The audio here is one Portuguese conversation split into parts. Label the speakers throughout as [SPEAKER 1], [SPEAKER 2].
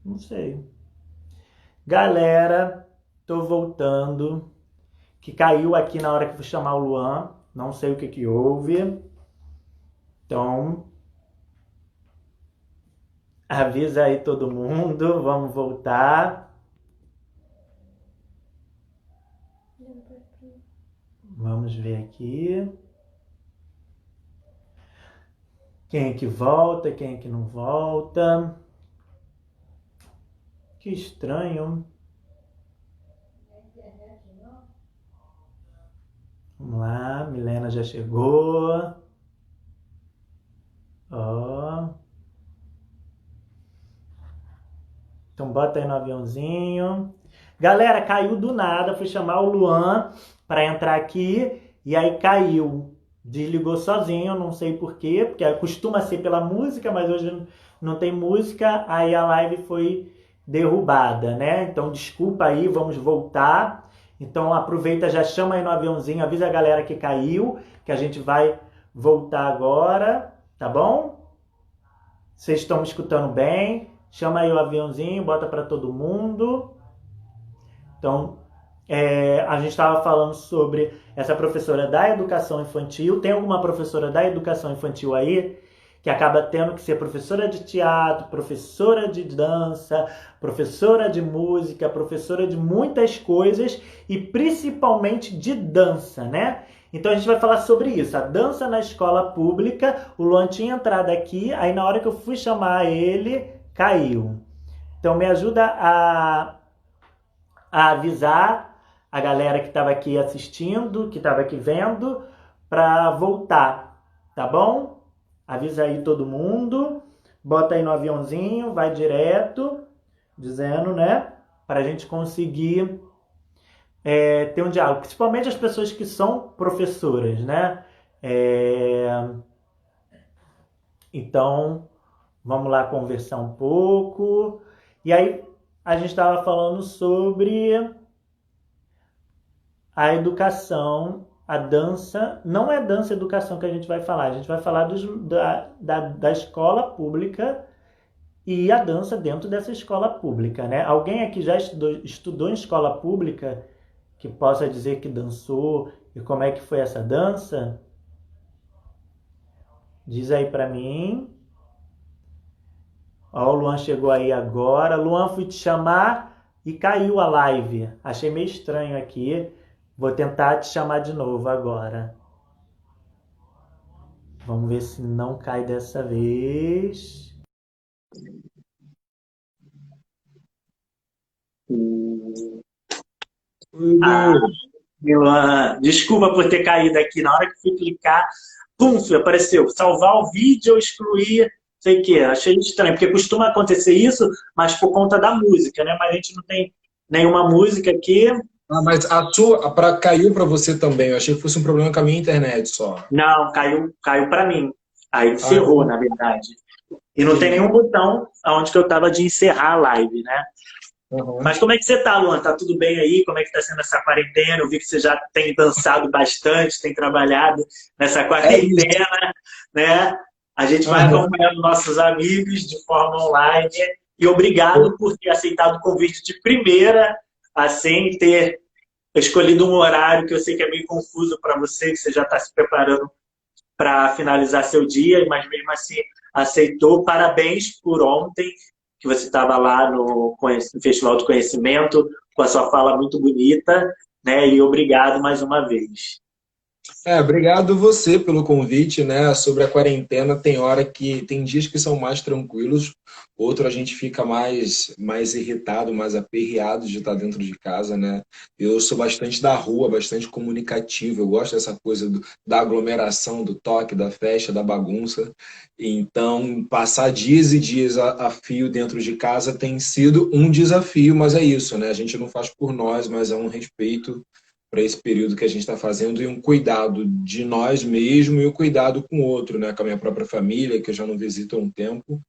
[SPEAKER 1] Não sei. Galera, tô voltando. Que caiu aqui na hora que fui chamar o Luan. Não sei o que que houve. Então, avisa aí todo mundo. Vamos voltar. Vamos ver aqui. Quem é que volta, quem é que não volta. Que estranho. Vamos lá, Milena já chegou. Ó. Então bota aí no aviãozinho. Galera, caiu do nada. Fui chamar o Luan para entrar aqui e aí caiu. Desligou sozinho, não sei por quê, porque costuma ser pela música, mas hoje não tem música, aí a live foi derrubada, né? Então desculpa aí, vamos voltar. Então aproveita, já chama aí no aviãozinho, avisa a galera que caiu, que a gente vai voltar agora, tá bom? Vocês estão me escutando bem? Chama aí o aviãozinho, bota para todo mundo. Então, a gente estava falando sobre essa professora da educação infantil. Tem alguma professora da educação infantil aí que acaba tendo que ser professora de teatro, professora de dança, professora de música, professora de muitas coisas e principalmente de dança, né? Então a gente vai falar sobre isso, a dança na escola pública. O Luan tinha entrado aqui, aí na hora que eu fui chamar ele, caiu. Então me ajuda a avisar a galera que estava aqui assistindo, que estava aqui vendo, para voltar, tá bom? Avisa aí todo mundo, bota aí no aviãozinho, vai direto, dizendo, né? Para a gente conseguir ter um diálogo, principalmente as pessoas que são professoras, né? É, então, vamos lá conversar um pouco. E aí, a gente estava falando sobre a educação, a dança. Não é dança e educação que a gente vai falar, a gente vai falar da escola pública e a dança dentro dessa escola pública, né? Alguém aqui já estudou em escola pública que possa dizer que dançou e como é que foi essa dança? Diz aí pra mim. Ó, o Luan chegou aí agora. Luan, fui te chamar e caiu a live. Achei meio estranho aqui. Vou tentar te chamar de novo agora. Vamos ver se não cai dessa vez. Ah,
[SPEAKER 2] Hugo,
[SPEAKER 1] Luan, desculpa por ter caído aqui. Na hora que fui clicar, pum, apareceu. Salvar o vídeo, excluir, sei o quê. Achei estranho, porque costuma acontecer isso, mas por conta da música, né? Mas a gente não tem nenhuma música aqui.
[SPEAKER 2] mas caiu para você também. Eu achei que fosse um problema com a minha internet só.
[SPEAKER 1] Não, caiu para mim. Aí
[SPEAKER 2] Ah,
[SPEAKER 1] encerrou, na verdade. E não tem nenhum
[SPEAKER 2] entendi.
[SPEAKER 1] botão onde que eu tava de encerrar a live, né?
[SPEAKER 2] Aham.
[SPEAKER 1] Mas como é que você tá, Luan? Tá tudo bem aí? Como é que tá sendo essa quarentena? Eu vi que você já tem dançado bastante, tem trabalhado nessa
[SPEAKER 2] É isso.
[SPEAKER 1] quarentena, né? A gente vai
[SPEAKER 2] Aham.
[SPEAKER 1] acompanhando nossos amigos de forma online. E obrigado por ter aceitado o convite de primeira, assim, ter escolhido um horário que eu sei que é meio confuso para você, que você já está se preparando para finalizar seu dia, mas mesmo assim aceitou. Parabéns por ontem, que você estava lá no Festival do Conhecimento, com a sua fala muito bonita, né? E obrigado mais uma vez.
[SPEAKER 2] Obrigado você pelo convite, né? Sobre a quarentena, tem hora que tem dias que são mais tranquilos, outro a gente fica mais irritado, mais aperreado de estar dentro de casa, né? Eu sou bastante da rua, bastante comunicativo, eu gosto dessa coisa da aglomeração, do toque, da festa, da bagunça. Então, passar dias e dias a fio dentro de casa tem sido um desafio, mas é isso, né? A gente não faz por nós, mas é um respeito para esse período que a gente está fazendo e um cuidado de nós mesmos e o cuidado com o outro, né? Com a minha própria família, que eu já não visito há um tempo.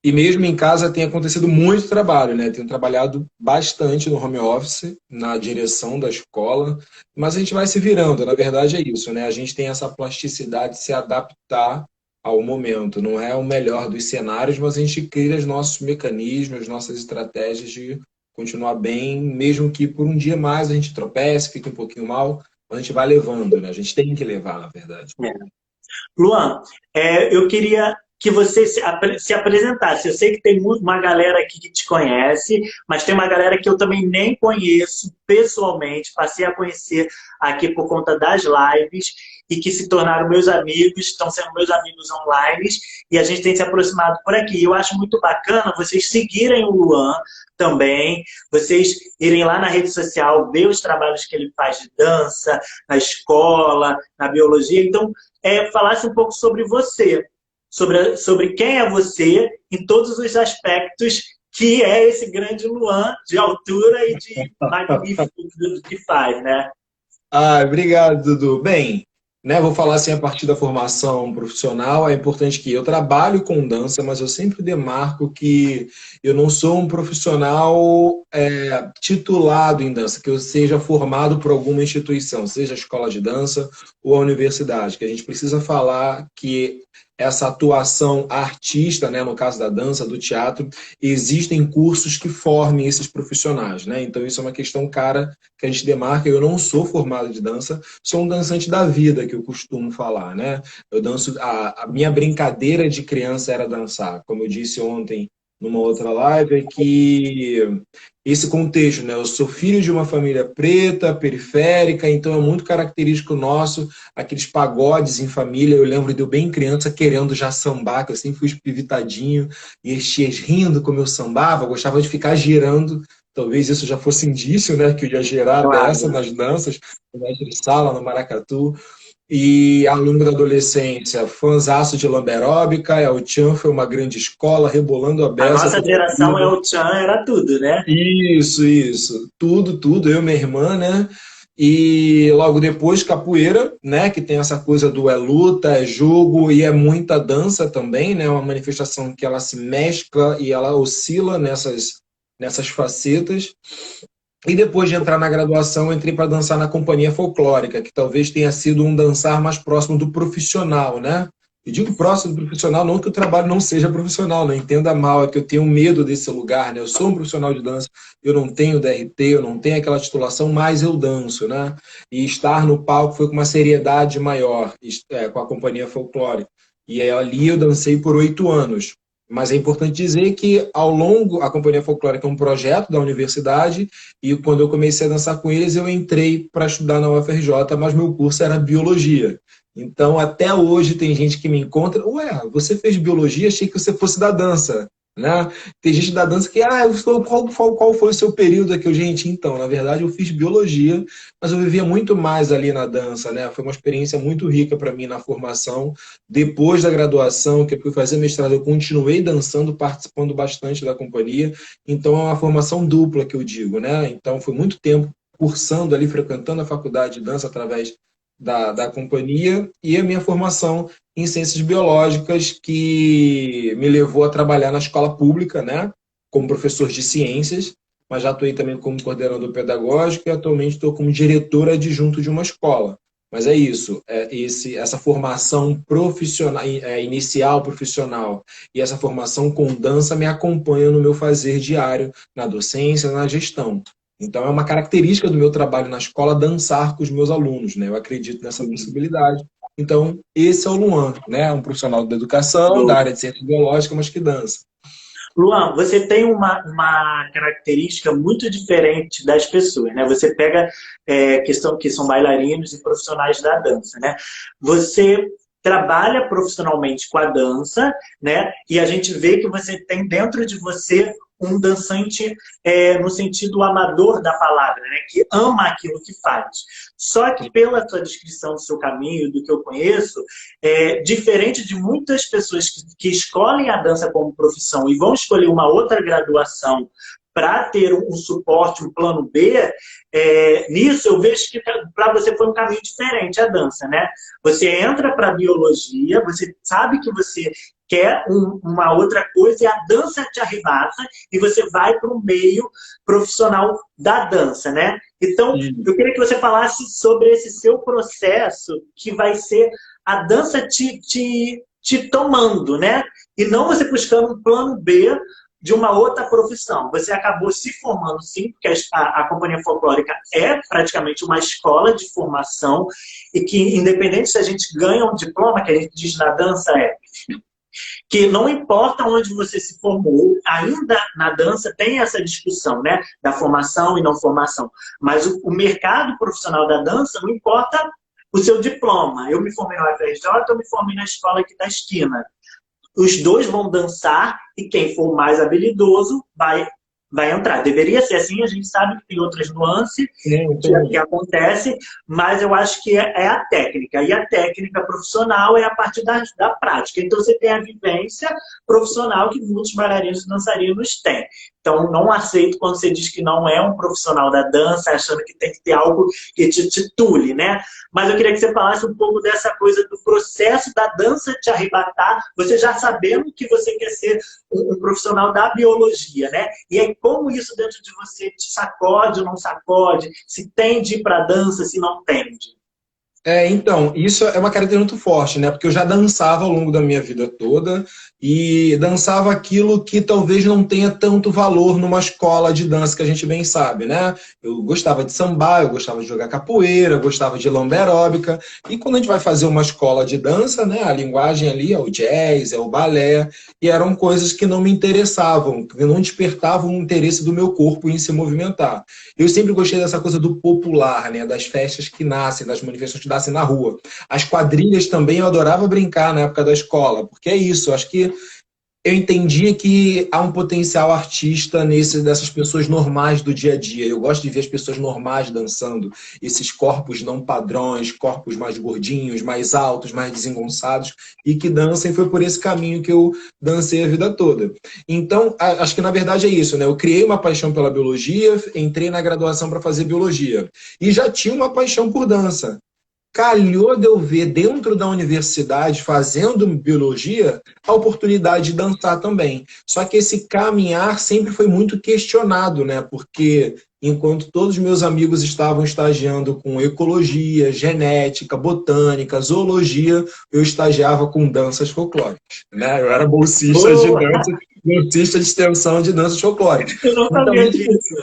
[SPEAKER 2] E mesmo em casa tem acontecido muito trabalho, né? Tenho trabalhado bastante no home office, na direção da escola, mas a gente vai se virando, na verdade é isso, né? A gente tem essa plasticidade de se adaptar ao momento. Não é o melhor dos cenários, mas a gente cria os nossos mecanismos, nossas estratégias de continuar bem, mesmo que por um dia mais a gente tropece, fique um pouquinho mal, mas a gente vai levando, né? A gente tem que levar, na verdade.
[SPEAKER 1] Luan, eu queria que você se apresentasse. Eu sei que tem uma galera aqui que te conhece, mas tem uma galera que eu também nem conheço pessoalmente, passei a conhecer aqui por conta das lives e que se tornaram meus amigos, estão sendo meus amigos online e a gente tem se aproximado por aqui. Eu acho muito bacana vocês seguirem o Luan também, vocês irem lá na rede social, ver os trabalhos que ele faz de dança, na escola, na biologia. Então, falasse um pouco sobre você, sobre quem é você em todos os aspectos que é esse grande Luan de altura e de magnífico do que faz, né?
[SPEAKER 2] Obrigado, Dudu. Bem, né, vou falar assim a partir da formação profissional. É importante que eu trabalho com dança, mas eu sempre demarco que eu não sou um profissional titulado em dança, que eu seja formado por alguma instituição, seja a escola de dança ou a universidade, que a gente precisa falar que essa atuação artista, né, no caso da dança, do teatro, existem cursos que formem esses profissionais, né? Então isso é uma questão cara que a gente demarca. Eu não sou formado de dança, sou um dançante da vida, que eu costumo falar, né? Eu danço, a minha brincadeira de criança era dançar, como eu disse ontem numa outra live, é que esse contexto, né? Eu sou filho de uma família preta, periférica, então é muito característico nosso, aqueles pagodes em família. Eu lembro de eu bem criança querendo já sambar, que eu sempre fui espivitadinho, e as tias rindo como eu sambava, eu gostava de ficar girando. Talvez isso já fosse indício, né, que eu ia gerar dessa
[SPEAKER 1] Claro.
[SPEAKER 2] nas danças, no mestre de sala, no maracatu. E ao longo da adolescência, fãzaço de lamberóbica, El Chan foi uma grande escola, rebolando a
[SPEAKER 1] A
[SPEAKER 2] beça
[SPEAKER 1] nossa
[SPEAKER 2] por
[SPEAKER 1] geração é
[SPEAKER 2] vida.
[SPEAKER 1] o Chan, era tudo, né?
[SPEAKER 2] Isso. Tudo, tudo. Eu e minha irmã, né? E logo depois, capoeira, né? Que tem essa coisa do é luta, é jogo e é muita dança também, né? Uma manifestação que ela se mescla e ela oscila nessas facetas. E depois de entrar na graduação, eu entrei para dançar na companhia folclórica, que talvez tenha sido um dançar mais próximo do profissional, né? E digo próximo do profissional, não que o trabalho não seja profissional, não entenda mal, é que eu tenho medo desse lugar, né? Eu sou um profissional de dança, eu não tenho DRT, eu não tenho aquela titulação, mas eu danço, né? E estar no palco foi com uma seriedade maior, com a companhia folclórica. E ali eu dancei por 8 anos. Mas é importante dizer que, ao longo, a Companhia Folclórica é um projeto da universidade, e quando eu comecei a dançar com eles, eu entrei para estudar na UFRJ, mas meu curso era biologia. Então, até hoje, tem gente que me encontra, ué, você fez biologia, achei que você fosse da dança, né? Tem gente da dança que, qual foi o seu período aqui? Gente, então, na verdade, eu fiz biologia, mas eu vivia muito mais ali na dança, né? Foi uma experiência muito rica para mim na formação. Depois da graduação, que eu fui fazer mestrado, eu continuei dançando, participando bastante da companhia. Então, é uma formação dupla que eu digo, né? Então, foi muito tempo cursando ali, frequentando a faculdade de dança através da companhia, e a minha formação em ciências biológicas, que me levou a trabalhar na escola pública, né? Como professor de ciências, mas já atuei também como coordenador pedagógico e atualmente estou como diretor adjunto de uma escola. Mas é isso, essa formação profissional, inicial profissional, e essa formação com dança me acompanha no meu fazer diário, na docência, na gestão. Então é uma característica do meu trabalho na escola dançar com os meus alunos, né? Eu acredito nessa possibilidade. Então, esse é o Luan, né? Um profissional da educação, da área de ciência biológica, mas que dança.
[SPEAKER 1] Luan, você tem uma característica muito diferente das pessoas, né? Você pega questão que são bailarinos e profissionais da dança, né? Você trabalha profissionalmente com a dança, né? E a gente vê que você tem dentro de você um dançante no sentido amador da palavra, né? Que ama aquilo que faz. Só que pela sua descrição do seu caminho, do que eu conheço, diferente de muitas pessoas que escolhem a dança como profissão e vão escolher uma outra graduação para ter um suporte, um plano B, nisso eu vejo que para você foi um caminho diferente a dança, né? Você entra para a biologia, você sabe que você quer uma outra coisa e a dança te arrebata e você vai para o meio profissional da dança, né? Então, eu queria que você falasse sobre esse seu processo, que vai ser a dança te te tomando, né? E não você buscando um plano B de uma outra profissão. Você acabou se formando, sim, porque a Companhia Folclórica é praticamente uma escola de formação e que, independente se a gente ganha um diploma, que a gente diz na dança, que não importa onde você se formou, ainda na dança tem essa discussão, né, da formação e não formação, mas o mercado profissional da dança não importa o seu diploma. Eu me formei na UFRJ, eu me formei na escola aqui da esquina. Os dois vão dançar e quem for mais habilidoso vai entrar. Deveria ser assim, a gente sabe que tem outras nuances que acontece, mas eu acho que é a técnica. E a técnica profissional é a partir da prática. Então você tem a vivência profissional que muitos bailarinos e dançarinos têm. Então não aceito quando você diz que não é um profissional da dança, achando que tem que ter algo que te titule, né? Mas eu queria que você falasse um pouco dessa coisa do processo da dança te arrebatar, você já sabendo que você quer ser um profissional da biologia, né? E aí como isso dentro de você te sacode ou não sacode, se tende para a dança, se não tende.
[SPEAKER 2] Então, isso é uma característica muito forte, né? Porque eu já dançava ao longo da minha vida toda e dançava aquilo que talvez não tenha tanto valor numa escola de dança que a gente bem sabe, né? Eu gostava de sambar, eu gostava de jogar capoeira, eu gostava de lamba aeróbica. E quando a gente vai fazer uma escola de dança, né? A linguagem ali é o jazz, é o balé, e eram coisas que não me interessavam, que não despertavam o interesse do meu corpo em se movimentar. Eu sempre gostei dessa coisa do popular, né? Das festas que nascem, das manifestações que nascem na rua. As quadrilhas também eu adorava brincar na época da escola, porque é isso, eu acho que eu entendia que há um potencial artista dessas pessoas normais do dia a dia. Eu gosto de ver as pessoas normais dançando, esses corpos não padrões, corpos mais gordinhos, mais altos, mais desengonçados, e que dançam, e foi por esse caminho que eu dancei a vida toda. Então, acho que na verdade é isso, né? Eu criei uma paixão pela biologia, entrei na graduação para fazer biologia, e já tinha uma paixão por dança. Calhou de eu ver dentro da universidade, fazendo biologia, a oportunidade de dançar também. Só que esse caminhar sempre foi muito questionado, né? Porque enquanto todos os meus amigos estavam estagiando com ecologia, genética, botânica, zoologia, eu estagiava com danças folclóricas, né? Eu era bolsista de dança, bolsista de extensão de danças folclóricas.
[SPEAKER 1] Eu não
[SPEAKER 2] Então,
[SPEAKER 1] sabia disso.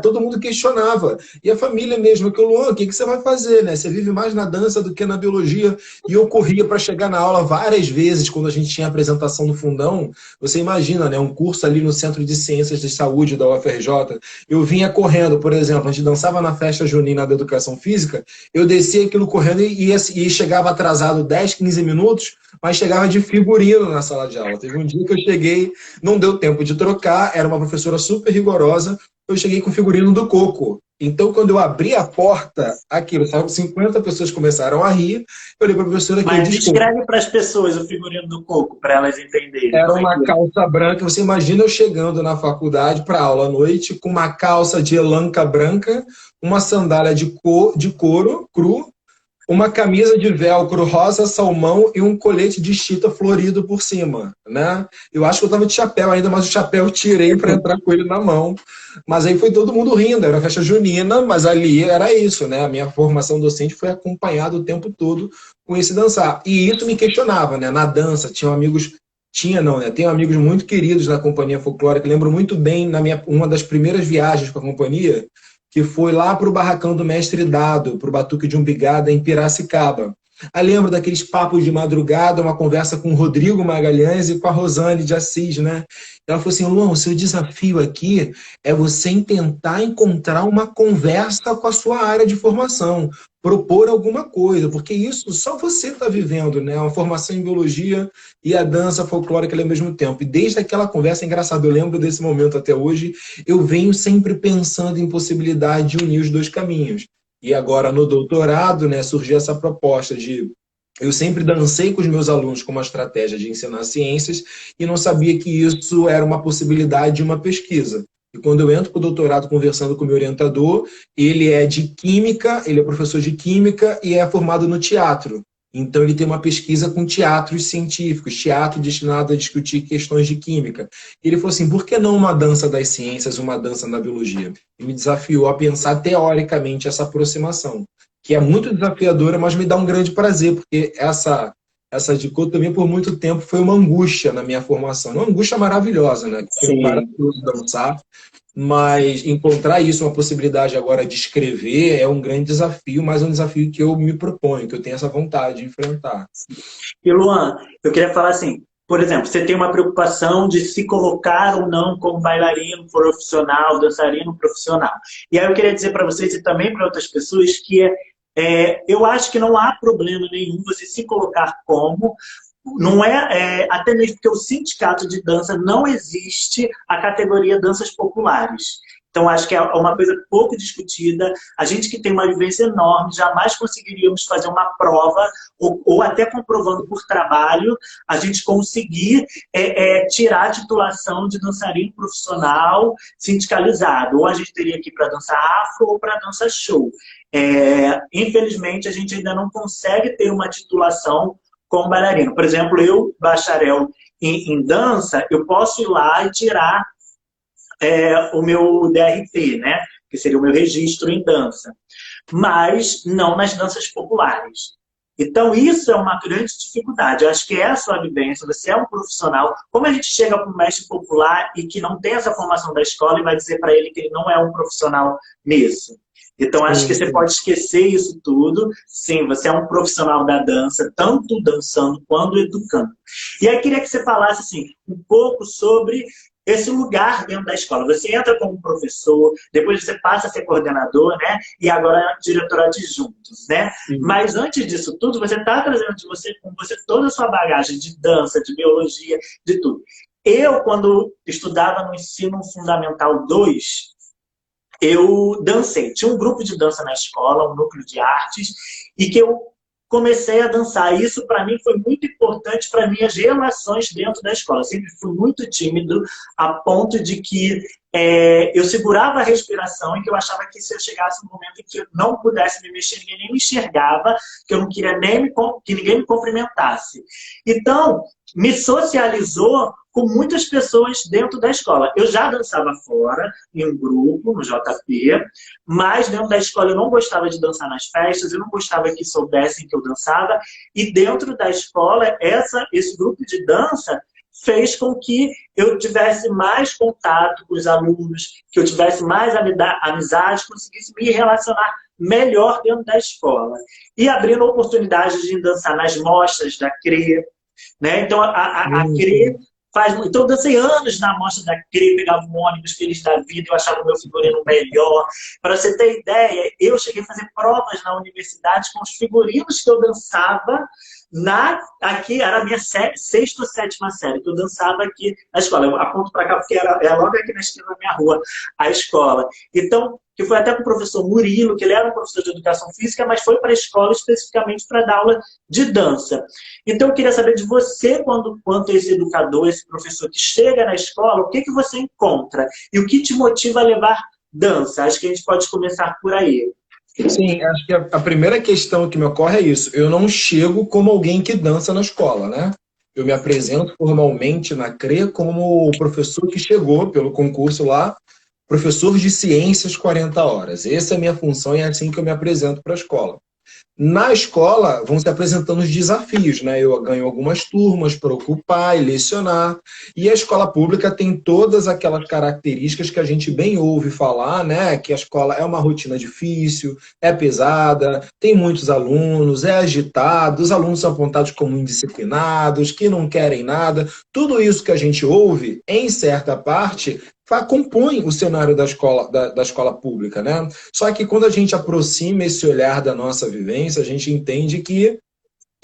[SPEAKER 2] todo mundo questionava. E a família mesmo, que o Luan, o que você vai fazer, né? Você vive mais na dança do que na biologia. E eu corria para chegar na aula várias vezes, quando a gente tinha apresentação no fundão. Você imagina, né? Um curso ali no Centro de Ciências de Saúde da UFRJ. Eu vinha correndo, por exemplo, a gente dançava na festa junina da Educação Física, eu descia aquilo correndo e chegava atrasado 10, 15 minutos, mas chegava de figurino na sala de aula. Teve um dia que eu cheguei, não deu tempo de trocar, era uma professora super rigorosa, eu cheguei com o figurino do Coco. Então, quando eu abri a porta, aquilo, sabe, 50 pessoas começaram a rir, eu olhei para a professora que
[SPEAKER 1] Mas descreve para as pessoas o figurino do Coco, para elas entenderem.
[SPEAKER 2] era uma calça branca. Você imagina eu chegando na faculdade para aula à noite com uma calça de elanca branca, uma sandália de couro cru, uma camisa de velcro rosa salmão e um colete de chita florido por cima, né? Eu acho que eu estava de chapéu ainda, mas o chapéu eu tirei para entrar com ele na mão. Mas aí foi todo mundo rindo, era festa junina, mas ali era isso, né? A minha formação docente foi acompanhada o tempo todo com esse dançar. E isso me questionava, né? Na dança, tenho amigos muito queridos na Companhia Folclórica, lembro muito bem uma das primeiras viagens com a companhia, que foi lá para o barracão do Mestre Dado, para o Batuque de Umbigada, em Piracicaba. Aí lembro daqueles papos de madrugada, uma conversa com o Rodrigo Magalhães e com a Rosane de Assis, né? Ela falou assim, Luan, o seu desafio aqui é você tentar encontrar uma conversa com a sua área de formação, propor alguma coisa, porque isso só você está vivendo, né? Uma formação em biologia e a dança folclórica ao mesmo tempo. E desde aquela conversa, engraçado, eu lembro desse momento até hoje, eu venho sempre pensando em possibilidade de unir os dois caminhos. E agora, no doutorado, né, surgiu essa proposta de... Eu sempre dancei com os meus alunos com uma estratégia de ensinar ciências e não sabia que isso era uma possibilidade de uma pesquisa. E quando eu entro para o doutorado conversando com o meu orientador, ele é de química, ele é professor de química e é formado no teatro. Então ele tem uma pesquisa com teatros científicos, teatro destinado a discutir questões de química. Ele falou assim, por que não uma dança das ciências, uma dança da biologia? E me desafiou a pensar teoricamente essa aproximação, que é muito desafiadora, mas me dá um grande prazer, porque essa essa dicotomia por muito tempo foi uma angústia na minha formação. Uma angústia maravilhosa, né? Que foi
[SPEAKER 1] Sim.
[SPEAKER 2] maravilhoso dançar, mas encontrar isso, uma possibilidade agora de escrever, é um grande desafio, mas é um desafio que eu me proponho, que eu tenho essa vontade de enfrentar.
[SPEAKER 1] E Luan, eu queria falar assim, por exemplo, você tem uma preocupação de se colocar ou não como bailarino profissional, dançarino profissional. E aí eu queria dizer para vocês e também para outras pessoas que eu acho que não há problema nenhum você se colocar como, não até mesmo porque o sindicato de dança não existe a categoria danças populares. Então, acho que é uma coisa pouco discutida. A gente que tem uma vivência enorme, jamais conseguiríamos fazer uma prova, ou até comprovando por trabalho, a gente conseguir tirar a titulação de dançarino profissional sindicalizado. Ou a gente teria que ir para dança afro ou para dança show. Infelizmente, a gente ainda não consegue ter uma titulação como bailarino. Por exemplo, eu, bacharel em dança, eu posso ir lá e tirar o meu DRT, né? Que seria o meu registro em dança. Mas não nas danças populares. Então, isso é uma grande dificuldade. Eu acho que é a sua vivência, você é um profissional. Como a gente chega para um mestre popular e que não tem essa formação da escola e vai dizer para ele que ele não é um profissional nisso? Então, acho que você pode esquecer isso tudo. Sim, você é um profissional da dança, tanto dançando quanto educando. E aí, queria que você falasse assim, um pouco sobre esse lugar dentro da escola. Você entra como professor, depois você passa a ser coordenador, né? E agora diretor adjuntos, né?
[SPEAKER 2] Sim.
[SPEAKER 1] Mas antes disso tudo, você está trazendo com você toda a sua bagagem de dança, de biologia, de tudo. Eu, quando estudava no ensino fundamental 2, eu dancei. Tinha um grupo de dança na escola, um núcleo de artes, e que eu comecei a dançar. Isso, para mim, foi muito importante para minhas relações dentro da escola. Eu sempre fui muito tímido, a ponto de que eu segurava a respiração e que eu achava que se eu chegasse no momento em que eu não pudesse me mexer, ninguém nem me enxergava, que eu não queria nem que ninguém me cumprimentasse. Então, me socializou com muitas pessoas dentro da escola. Eu já dançava fora, em um grupo, no JP, mas dentro da escola eu não gostava de dançar nas festas, eu não gostava que soubessem que eu dançava, e dentro da escola, esse grupo de dança fez com que eu tivesse mais contato com os alunos, que eu tivesse mais amizade, conseguisse me relacionar melhor dentro da escola. E abrindo oportunidades de dançar nas mostras da CRE, né? Então, a CRE então, eu dancei anos na mostra da CRE, pegava um ônibus feliz da vida, eu achava o meu figurino melhor. Para você ter ideia, eu cheguei a fazer provas na universidade com os figurinos que eu dançava aqui, era a minha sexta ou sétima série, que eu dançava aqui na escola. Eu aponto para cá porque era logo aqui na esquina da minha rua, a escola. Então, que foi até com o professor Murilo, que ele era um professor de educação física, mas foi para a escola especificamente para dar aula de dança. Então, eu queria saber de você, quanto esse educador, esse professor que chega na escola, o que você encontra? E o que te motiva a levar dança? Acho que a gente pode começar por aí.
[SPEAKER 2] Sim, acho que a primeira questão que me ocorre é isso. Eu não chego como alguém que dança na escola, né? Eu me apresento formalmente na CRE como o professor que chegou pelo concurso lá, professor de ciências 40 horas. Essa é a minha função e é assim que eu me apresento para a escola. Na escola, vão se apresentando os desafios, né? Eu ganho algumas turmas para ocupar e lecionar. E a escola pública tem todas aquelas características que a gente bem ouve falar, né? Que a escola é uma rotina difícil, é pesada, tem muitos alunos, é agitado, os alunos são apontados como indisciplinados, que não querem nada. Tudo isso que a gente ouve, em certa parte, compõe o cenário da escola pública, né? Só que quando a gente aproxima esse olhar da nossa vivência, a gente entende que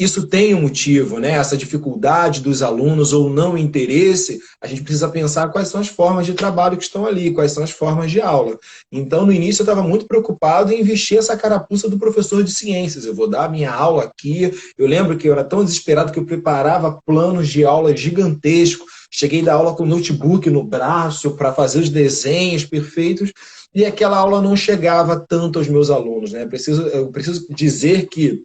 [SPEAKER 2] isso tem um motivo, né? Essa dificuldade dos alunos ou não interesse, a gente precisa pensar quais são as formas de trabalho que estão ali, quais são as formas de aula. Então, no início, eu estava muito preocupado em vestir essa carapuça do professor de ciências. Eu vou dar a minha aula aqui. Eu lembro que eu era tão desesperado que eu preparava planos de aula gigantescos. Cheguei da aula com o notebook no braço para fazer os desenhos perfeitos e aquela aula não chegava tanto aos meus alunos, né? Eu preciso dizer que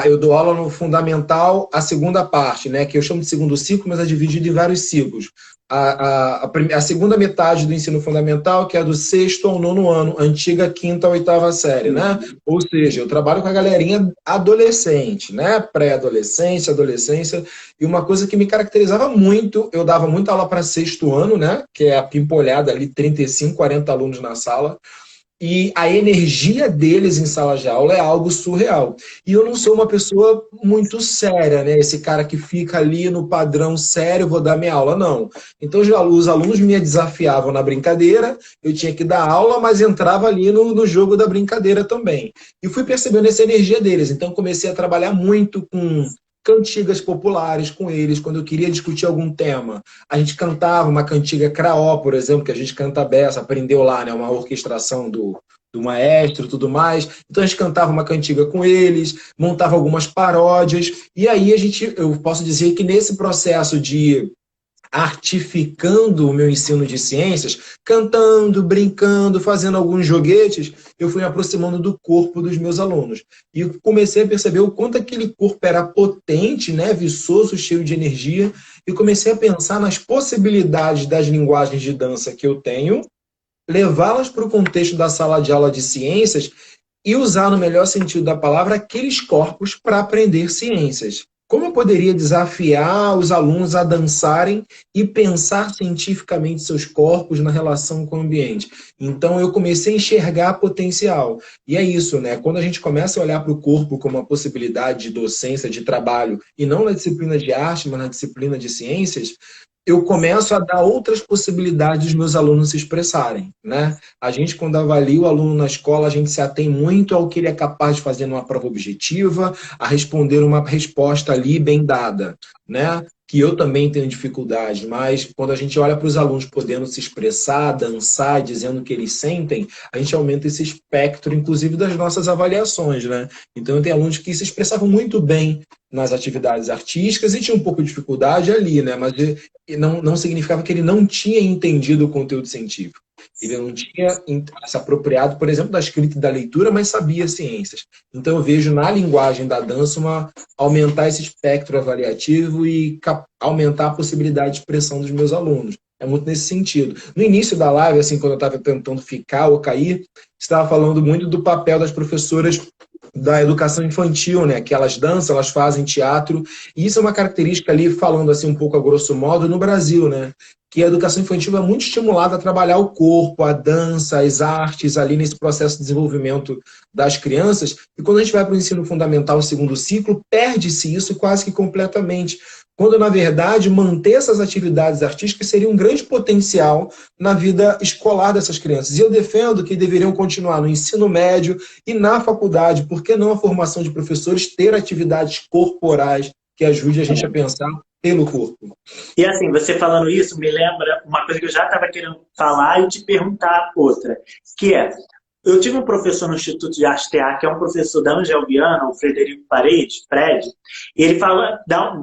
[SPEAKER 2] eu dou aula no fundamental, a segunda parte, né? Que eu chamo de segundo ciclo, mas é dividido em vários ciclos. a segunda metade do ensino fundamental, que é do sexto ao nono ano, antiga quinta a oitava série, né? Ou seja, eu trabalho com a galerinha adolescente, né? Pré-adolescência, adolescência, e uma coisa que me caracterizava muito, eu dava muita aula para sexto ano, né? Que é a pimpolhada ali, 35, 40 alunos na sala, e a energia deles em sala de aula é algo surreal. E eu não sou uma pessoa muito séria, né? Esse cara que fica ali no padrão sério, vou dar minha aula, não. Então os alunos me desafiavam na brincadeira, eu tinha que dar aula, mas entrava ali no jogo da brincadeira também. E fui percebendo essa energia deles. Então comecei a trabalhar muito com cantigas populares com eles, quando eu queria discutir algum tema. A gente cantava uma cantiga craó, por exemplo, que a gente canta a beça, aprendeu lá, né, uma orquestração do maestro e tudo mais. Então a gente cantava uma cantiga com eles, montava algumas paródias, e aí eu posso dizer que nesse processo de artificando o meu ensino de ciências, cantando, brincando, fazendo alguns joguetes, eu fui me aproximando do corpo dos meus alunos. E comecei a perceber o quanto aquele corpo era potente, né, viçoso, cheio de energia, e comecei a pensar nas possibilidades das linguagens de dança que eu tenho, levá-las para o contexto da sala de aula de ciências e usar, no melhor sentido da palavra, aqueles corpos para aprender ciências. Como eu poderia desafiar os alunos a dançarem e pensar cientificamente seus corpos na relação com o ambiente? Então, eu comecei a enxergar potencial. E é isso, né? Quando a gente começa a olhar para o corpo como uma possibilidade de docência, de trabalho, e não na disciplina de arte, mas na disciplina de ciências, eu começo a dar outras possibilidades dos meus alunos se expressarem, né? A gente, quando avalia o aluno na escola, a gente se atém muito ao que ele é capaz de fazer numa prova objetiva, a responder uma resposta ali bem dada, né? Que eu também tenho dificuldade, mas quando a gente olha para os alunos podendo se expressar, dançar, dizendo o que eles sentem, a gente aumenta esse espectro, inclusive, das nossas avaliações, né? Então, eu tenho alunos que se expressavam muito bem nas atividades artísticas e tinha um pouco de dificuldade ali, né? Mas não significava que ele não tinha entendido o conteúdo científico. Ele não tinha se apropriado, por exemplo, da escrita e da leitura, mas sabia ciências. Então eu vejo na linguagem da dança aumentar esse espectro avaliativo e aumentar a possibilidade de expressão dos meus alunos. É muito nesse sentido. No início da live, assim, quando eu estava tentando ficar ou cair, estava falando muito do papel das professoras da educação infantil, né? Que elas dançam, elas fazem teatro, e isso é uma característica ali, falando assim um pouco a grosso modo, no Brasil, né? Que a educação infantil é muito estimulada a trabalhar o corpo, a dança, as artes ali nesse processo de desenvolvimento das crianças, e quando a gente vai para o ensino fundamental, o segundo ciclo, perde-se isso quase que completamente, quando, na verdade, manter essas atividades artísticas seria um grande potencial na vida escolar dessas crianças. E eu defendo que deveriam continuar no ensino médio e na faculdade, por que não a formação de professores ter atividades corporais que ajude a gente a pensar pelo corpo?
[SPEAKER 1] E assim, você falando isso me lembra uma coisa que eu já estava querendo falar e te perguntar outra, que é, eu tive um professor no Instituto de Arte e Teatro, que é um professor da Angel Viana, o Frederico Paredes, Fred, e ele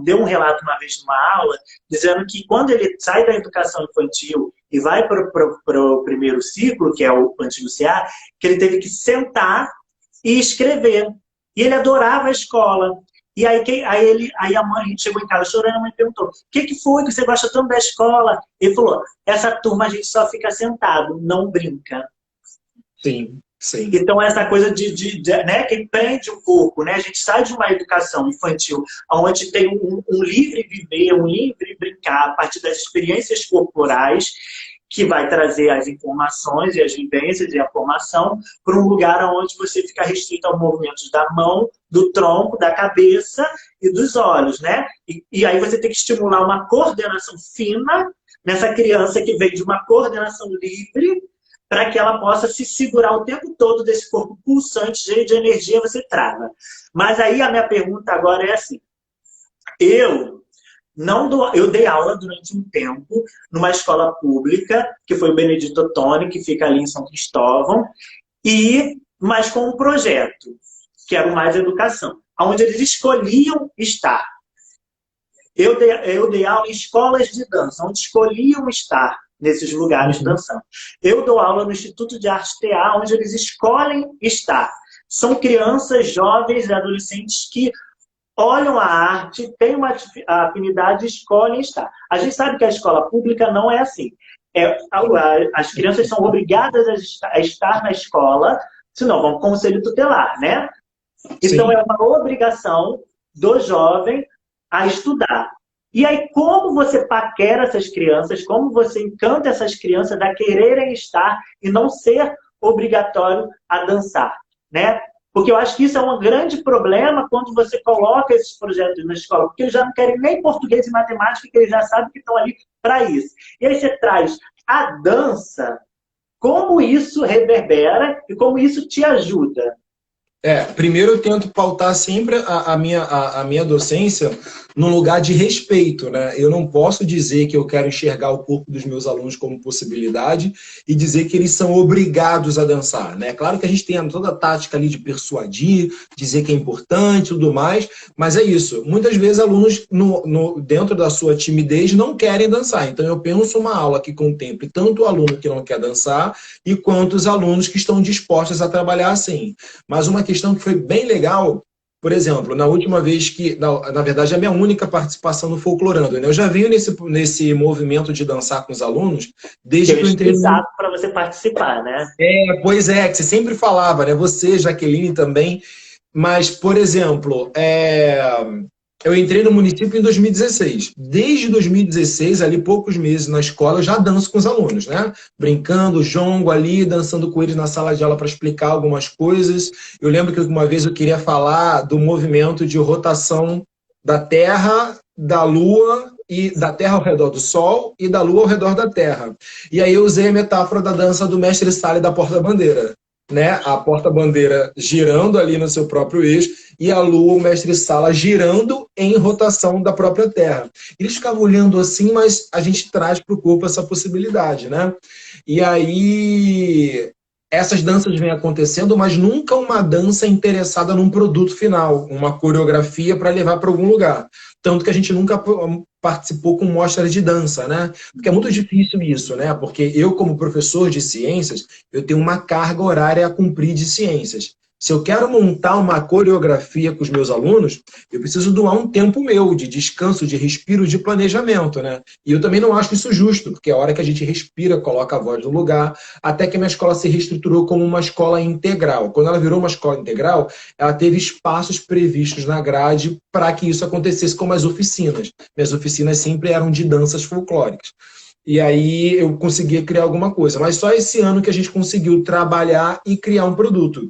[SPEAKER 1] deu um relato uma vez numa aula, dizendo que quando ele sai da educação infantil e vai para o primeiro ciclo, que é o antigo CA, que ele teve que sentar e escrever. E ele adorava a escola. E aí a mãe chegou em casa chorando, a mãe perguntou, o que foi que você gosta tanto da escola? Ele falou, essa turma a gente só fica sentado, não brinca.
[SPEAKER 2] Sim, sim.
[SPEAKER 1] Então, essa coisa né, que prende um pouco, né? A gente sai de uma educação infantil onde tem um livre viver, um livre brincar a partir das experiências corporais, que vai trazer as informações e as vivências e a formação para um lugar onde você fica restrito aos movimentos da mão, do tronco, da cabeça e dos olhos, né? E aí você tem que estimular uma coordenação fina nessa criança que vem de uma coordenação livre, para que ela possa se segurar o tempo todo desse corpo pulsante, cheio de energia, você trava. Mas aí a minha pergunta agora é assim, eu dei aula durante um tempo numa escola pública, que foi o Benedito Ottoni, que fica ali em São Cristóvão, mas com um projeto, que era o Mais Educação, onde eles escolhiam estar. Eu dei aula em escolas de dança, onde escolhiam estar nesses lugares dançando. Eu dou aula no Instituto de Arte TA, onde eles escolhem estar. São crianças, jovens e adolescentes que olham a arte, têm uma afinidade, escolhem estar. A gente sabe que a escola pública não é assim. As crianças são obrigadas a estar na escola, senão vão para o conselho tutelar, né? Então,
[SPEAKER 2] Sim.
[SPEAKER 1] é uma obrigação do jovem a estudar. E aí, como você paquera essas crianças, como você encanta essas crianças a quererem estar e não ser obrigatório a dançar, né? Porque eu acho que isso é um grande problema quando você coloca esses projetos na escola, porque eles já não querem nem português e matemática, que eles já sabem que estão ali para isso. E aí você traz a dança, como isso reverbera e como isso te ajuda.
[SPEAKER 2] Primeiro eu tento pautar sempre a minha docência num lugar de respeito, né? Eu não posso dizer que eu quero enxergar o corpo dos meus alunos como possibilidade e dizer que eles são obrigados a dançar, né? Claro que a gente tem toda a tática ali de persuadir, dizer que é importante e tudo mais, mas é isso. Muitas vezes alunos dentro da sua timidez não querem dançar, então eu penso uma aula que contemple tanto o aluno que não quer dançar e quanto os alunos que estão dispostos a trabalhar assim. Mas uma questão que foi bem legal, por exemplo, na última vez que, na verdade, é a minha única participação no Folclorando, né? Eu já venho nesse movimento de dançar com os alunos desde
[SPEAKER 1] Eu
[SPEAKER 2] que eu
[SPEAKER 1] enchi
[SPEAKER 2] entrei
[SPEAKER 1] o
[SPEAKER 2] no...
[SPEAKER 1] saco para você participar, né?
[SPEAKER 2] Pois é, que você sempre falava, né? Você, Jaqueline também. Mas, por exemplo, eu entrei no município em 2016. Desde 2016, ali poucos meses na escola, eu já danço com os alunos, né? Brincando, jongo ali, dançando com eles na sala de aula para explicar algumas coisas. Eu lembro que uma vez eu queria falar do movimento de rotação da Terra, da Lua e da Terra ao redor do Sol e da Lua ao redor da Terra. E aí eu usei a metáfora da dança do mestre Sala e da porta-bandeira, né? A porta-bandeira girando ali no seu próprio eixo e a Lua, o mestre-sala, girando em rotação da própria Terra. Eles ficavam olhando assim, mas a gente traz para o corpo essa possibilidade, né? E aí essas danças vêm acontecendo, mas nunca uma dança interessada num produto final, uma coreografia para levar para algum lugar. Tanto que a gente nunca participou com mostras de dança, né? Porque é muito difícil isso, né? Porque eu, como professor de ciências, eu tenho uma carga horária a cumprir de ciências. Se eu quero montar uma coreografia com os meus alunos, eu preciso doar um tempo meu de descanso, de respiro, de planejamento, né? E eu também não acho isso justo, porque a hora que a gente respira, coloca a voz no lugar, até que a minha escola se reestruturou como uma escola integral. Quando ela virou uma escola integral, ela teve espaços previstos na grade para que isso acontecesse, como as oficinas. Minhas oficinas sempre eram de danças folclóricas. E aí eu conseguia criar alguma coisa. Mas só esse ano que a gente conseguiu trabalhar e criar um produto.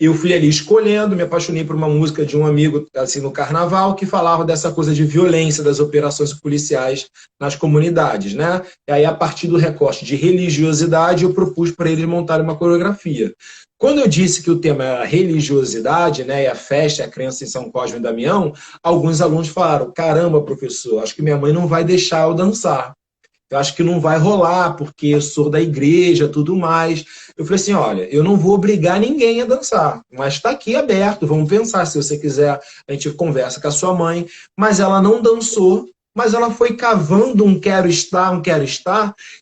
[SPEAKER 2] Eu fui ali escolhendo, me apaixonei por uma música de um amigo assim no carnaval que falava dessa coisa de violência das operações policiais nas comunidades, né? E aí, a partir do recorte de religiosidade, eu propus para eles montarem uma coreografia. Quando eu disse que o tema era religiosidade, né, e a festa, a crença em São Cosme e Damião, alguns alunos falaram: caramba, professor, acho que minha mãe não vai deixar eu dançar. Eu acho que não vai rolar, porque eu sou da igreja, tudo mais. Eu falei assim, olha, eu não vou obrigar ninguém a dançar, mas está aqui aberto, vamos pensar, se você quiser, a gente conversa com a sua mãe. Mas ela não dançou, mas ela foi cavando um quero estar,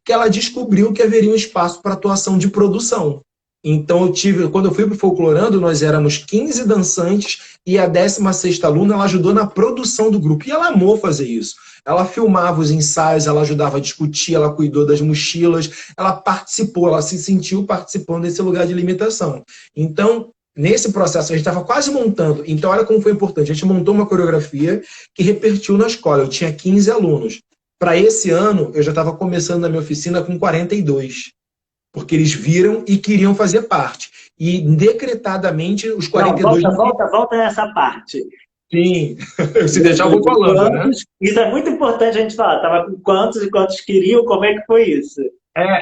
[SPEAKER 2] que ela descobriu que haveria um espaço para atuação de produção. Então, quando eu fui para o Folclorando, nós éramos 15 dançantes e a 16ª aluna, ela ajudou na produção do grupo. E ela amou fazer isso. Ela filmava os ensaios, ela ajudava a discutir, ela cuidou das mochilas, ela participou, ela se sentiu participando desse lugar de limitação. Então, nesse processo, a gente estava quase montando. Então, olha como foi importante. A gente montou uma coreografia que repercutiu na escola. Eu tinha 15 alunos. Para esse ano, eu já estava começando na minha oficina com 42. Porque eles viram e queriam fazer parte. E, decretadamente, os 42...
[SPEAKER 1] Não, volta nessa parte.
[SPEAKER 2] Sim, se deixar eu vou falando, né?
[SPEAKER 1] Isso é muito importante a gente falar. Estava com quantos e quantos queriam, como é que foi isso?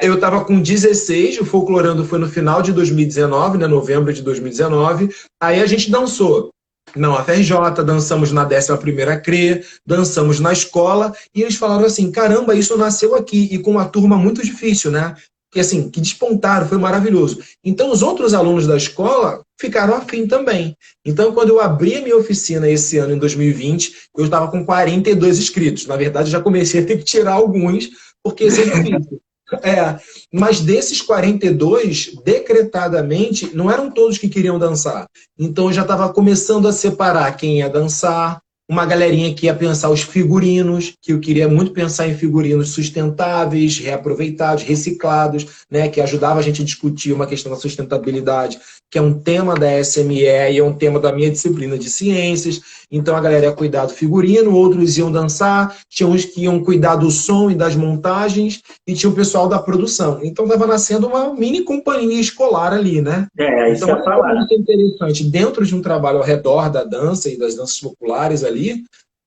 [SPEAKER 2] Eu estava com 16, o Folclorando foi no final de 2019, né, novembro de 2019, aí a gente dançou. Não, a FRJ, dançamos na 11ª CRE, dançamos na escola, e eles falaram assim, caramba, isso nasceu aqui, e com uma turma muito difícil, né? Que assim, que despontaram, foi maravilhoso. Então, os outros alunos da escola ficaram afim também. Então, quando eu abri a minha oficina esse ano, em 2020, eu estava com 42 inscritos. Na verdade, já comecei a ter que tirar alguns, porque isso é difícil. É, mas desses 42, decretadamente, não eram todos que queriam dançar. Então eu já estava começando a separar quem ia dançar, uma galerinha que ia pensar os figurinos, que eu queria muito pensar em figurinos sustentáveis, reaproveitados, reciclados, né, que ajudava a gente a discutir uma questão da sustentabilidade, que é um tema da SME e é um tema da minha disciplina de ciências. Então a galera ia cuidar do figurino, outros iam dançar, tinha uns que iam cuidar do som e das montagens, e tinha o pessoal da produção. Então estava nascendo uma mini companhia escolar ali, né?
[SPEAKER 1] Isso
[SPEAKER 2] Então,
[SPEAKER 1] que eu ia
[SPEAKER 2] olha como
[SPEAKER 1] falar.
[SPEAKER 2] isso é interessante. Dentro de um trabalho ao redor da dança e das danças populares ali,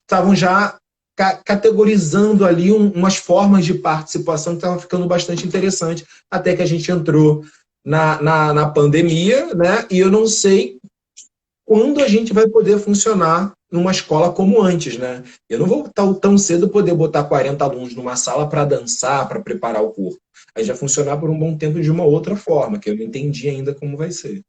[SPEAKER 2] estavam já categorizando ali umas formas de participação que estavam ficando bastante interessante, até que a gente entrou na pandemia, né? E eu não sei quando a gente vai poder funcionar numa escola como antes, né? Eu não vou tão cedo poder botar 40 alunos numa sala para dançar, para preparar o corpo. Aí já funcionar por um bom tempo de uma outra forma, que eu não entendi ainda como vai ser.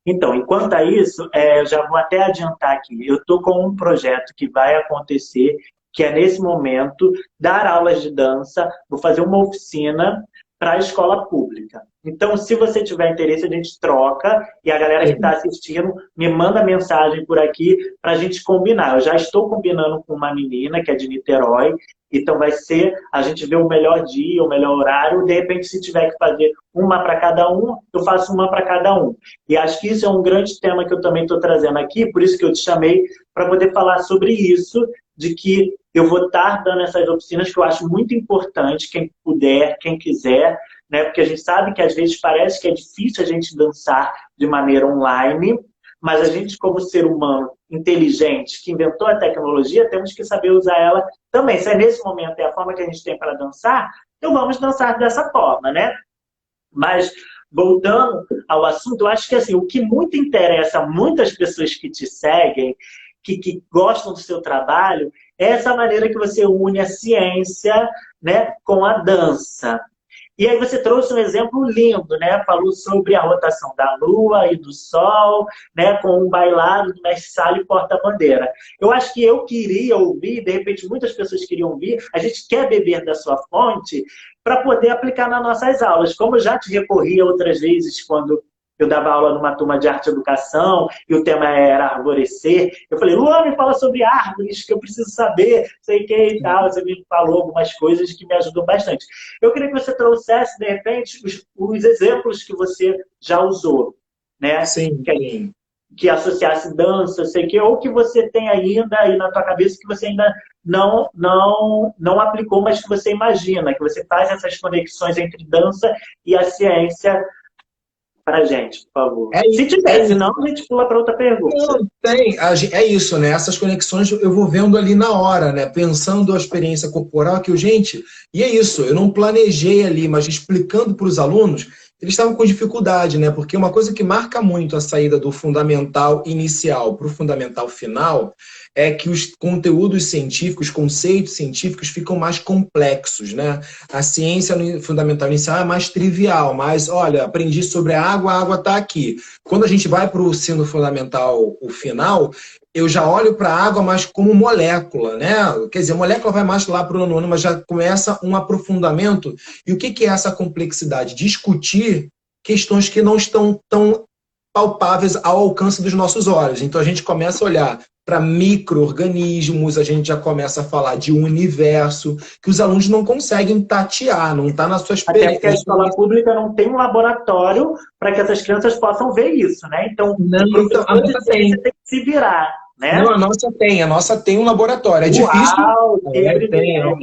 [SPEAKER 1] Então, enquanto a isso, eu já vou até adiantar aqui. Eu estou com um projeto que vai acontecer, que é nesse momento dar aulas de dança. Vou fazer uma oficina para a escola pública. Então, se você tiver interesse, a gente troca e a galera que está
[SPEAKER 2] Sim.
[SPEAKER 1] assistindo me manda mensagem por aqui para a gente combinar. Eu já estou combinando com uma menina que é de Niterói, então vai ser a gente vê o melhor dia, o melhor horário. De repente, se tiver que fazer uma para cada um, eu faço uma para cada um. E acho que isso é um grande tema que eu também estou trazendo aqui, por isso que eu te chamei para poder falar sobre isso, de que eu vou estar dando essas oficinas que eu acho muito importante, quem puder, quem quiser, né? Porque a gente sabe que às vezes parece que é difícil a gente dançar de maneira online, mas a gente, como ser humano inteligente que inventou a tecnologia, temos que saber usar ela também. Se é nesse momento é a forma que a gente tem para dançar, então vamos dançar dessa forma, né? Mas, voltando ao assunto, eu acho que assim, o que muito interessa muitas pessoas que te seguem, que gostam do seu trabalho, é essa maneira que você une a ciência, né, com a dança. E aí você trouxe um exemplo lindo, né? Falou sobre a rotação da Lua e do Sol, né? Com um bailado do mestre Sala e porta-bandeira. Eu acho que eu queria ouvir, de repente muitas pessoas queriam ouvir, a gente quer beber da sua fonte para poder aplicar nas nossas aulas. Como eu já te recorri outras vezes quando eu dava aula numa turma de arte e educação e o tema era arvorecer. Eu falei, Luan, me fala sobre árvores, que eu preciso saber, sei que e tal. Você me falou algumas coisas que me ajudam bastante. Eu queria que você trouxesse, de repente, os exemplos que você já usou, né?
[SPEAKER 2] Sim, sim.
[SPEAKER 1] Que associasse dança, sei que, ou que você tem ainda aí na tua cabeça que você ainda não aplicou, mas que você imagina, que você faz essas conexões entre dança e a ciência para a gente, por favor.
[SPEAKER 2] É,
[SPEAKER 1] Se
[SPEAKER 2] é
[SPEAKER 1] tiver,
[SPEAKER 2] isso.
[SPEAKER 1] senão a gente pula para outra pergunta.
[SPEAKER 2] Não, tem. É isso, né? Essas conexões eu vou vendo ali na hora, né? Pensando a experiência corporal, que gente. E é isso, eu não planejei ali, mas explicando para os alunos, eles estavam com dificuldade, né? Porque uma coisa que marca muito a saída do fundamental inicial para o fundamental final é que os conteúdos científicos, conceitos científicos ficam mais complexos, né? A ciência no fundamental inicial é mais trivial, mas, olha, aprendi sobre a água está aqui. Quando a gente vai para o ensino fundamental, o final, eu já olho para a água mais como molécula, né? Quer dizer, a molécula vai mais lá para o nono, mas já começa um aprofundamento. E o que é essa complexidade? Discutir questões que não estão tão palpáveis ao alcance dos nossos olhos. Então a gente começa a olhar para micro-organismos, a gente já começa a falar de um universo que os alunos não conseguem tatear, não está na sua
[SPEAKER 1] Até porque a
[SPEAKER 2] experiência.
[SPEAKER 1] escola pública não tem um laboratório para que essas crianças possam ver isso, né? Então,
[SPEAKER 2] Não,
[SPEAKER 1] o
[SPEAKER 2] então, a
[SPEAKER 1] professor de
[SPEAKER 2] nossa
[SPEAKER 1] ciência
[SPEAKER 2] tem.
[SPEAKER 1] tem que se virar,
[SPEAKER 2] Não,
[SPEAKER 1] né?
[SPEAKER 2] a nossa tem um laboratório. É difícil.
[SPEAKER 1] Uau, que
[SPEAKER 2] Tem.
[SPEAKER 1] privilégio!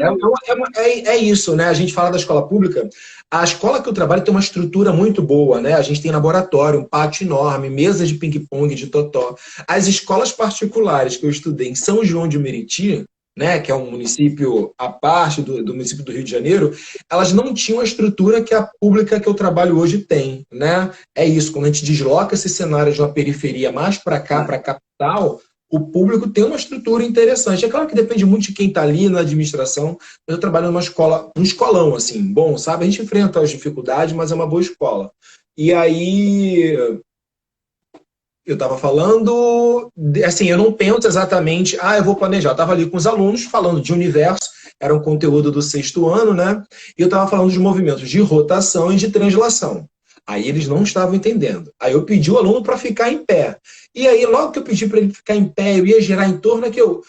[SPEAKER 2] É isso, né? A gente fala da escola pública. A escola que eu trabalho tem uma estrutura muito boa, né? A gente tem laboratório, um pátio enorme, mesas de ping-pong, de totó. As escolas particulares que eu estudei em São João de Meriti, né, que é um município à parte do município do Rio de Janeiro, elas não tinham a estrutura que a pública que eu trabalho hoje tem, né? É isso, quando a gente desloca esse cenário de uma periferia mais para cá, para a capital, o público tem uma estrutura interessante. É claro que depende muito de quem está ali na administração, mas eu trabalho numa escola, um escolão, assim, bom, sabe? A gente enfrenta as dificuldades, mas é uma boa escola. E aí, eu estava falando, assim, eu não penso exatamente, eu vou planejar. Eu estava ali com os alunos falando de universo. era um conteúdo do 6º ano, né? E eu estava falando de movimentos de rotação e de translação. Aí eles não estavam entendendo. Aí eu pedi o aluno para ficar em pé. E aí, logo que eu pedi para ele ficar em pé, eu ia girar em torno, que eu...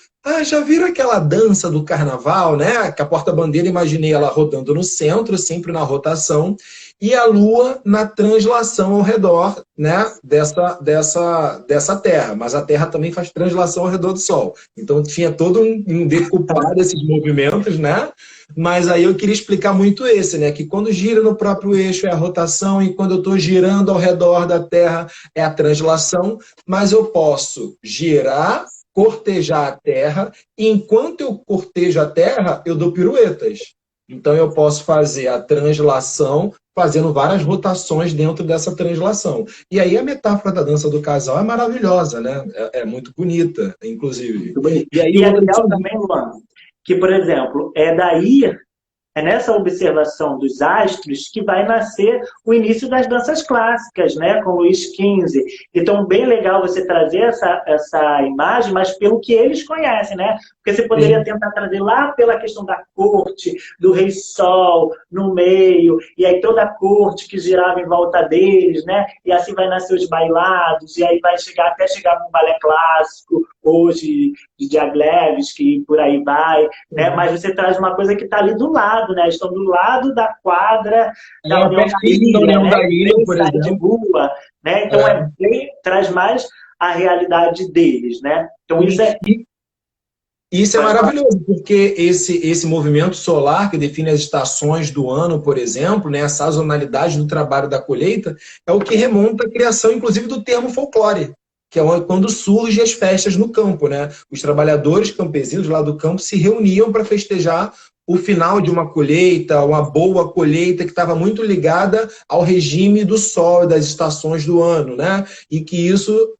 [SPEAKER 2] já viram aquela dança do carnaval, né? Que a porta-bandeira, imaginei ela rodando no centro, sempre na rotação, e a lua na translação ao redor, né, dessa terra. Mas a terra também faz translação ao redor do sol. Então tinha todo um decupado desses movimentos, né? Mas aí eu queria explicar muito esse, né? Que quando gira no próprio eixo é a rotação e quando eu estou girando ao redor da terra é a translação, mas eu posso girar, cortejar a terra, e enquanto eu cortejo a terra, eu dou piruetas. Então eu posso fazer a translação fazendo várias rotações dentro dessa translação. E aí a metáfora da dança do casal é maravilhosa, né? É muito bonita, inclusive.
[SPEAKER 1] Muito bonito.
[SPEAKER 2] E aí
[SPEAKER 1] E é legal também, Luan, que, por exemplo, é nessa observação dos astros que vai nascer o início das danças clássicas, né, com Luís XV. Então, bem legal você trazer essa imagem, mas pelo que eles conhecem, né? Porque você poderia tentar trazer lá pela questão da corte, do Rei Sol no meio, e aí toda a corte que girava em volta deles, né? E assim vai nascer os bailados, e aí vai até chegar no balé clássico, hoje de Diaglevski, e por aí vai, né? Mas você traz uma coisa que está ali do lado, né? Estão do lado da quadra da União da Ilha, né?
[SPEAKER 2] Por exemplo.
[SPEAKER 1] De rua, né? Então traz mais a realidade deles, né? Então
[SPEAKER 2] isso é maravilhoso, porque esse movimento solar que define as estações do ano, por exemplo, né, a sazonalidade do trabalho da colheita, é o que remonta à criação, inclusive, do termo folclore, que é quando surgem as festas no campo, né? Os trabalhadores campesinos lá do campo se reuniam para festejar o final de uma colheita, uma boa colheita que estava muito ligada ao regime do sol e das estações do ano, né? E que isso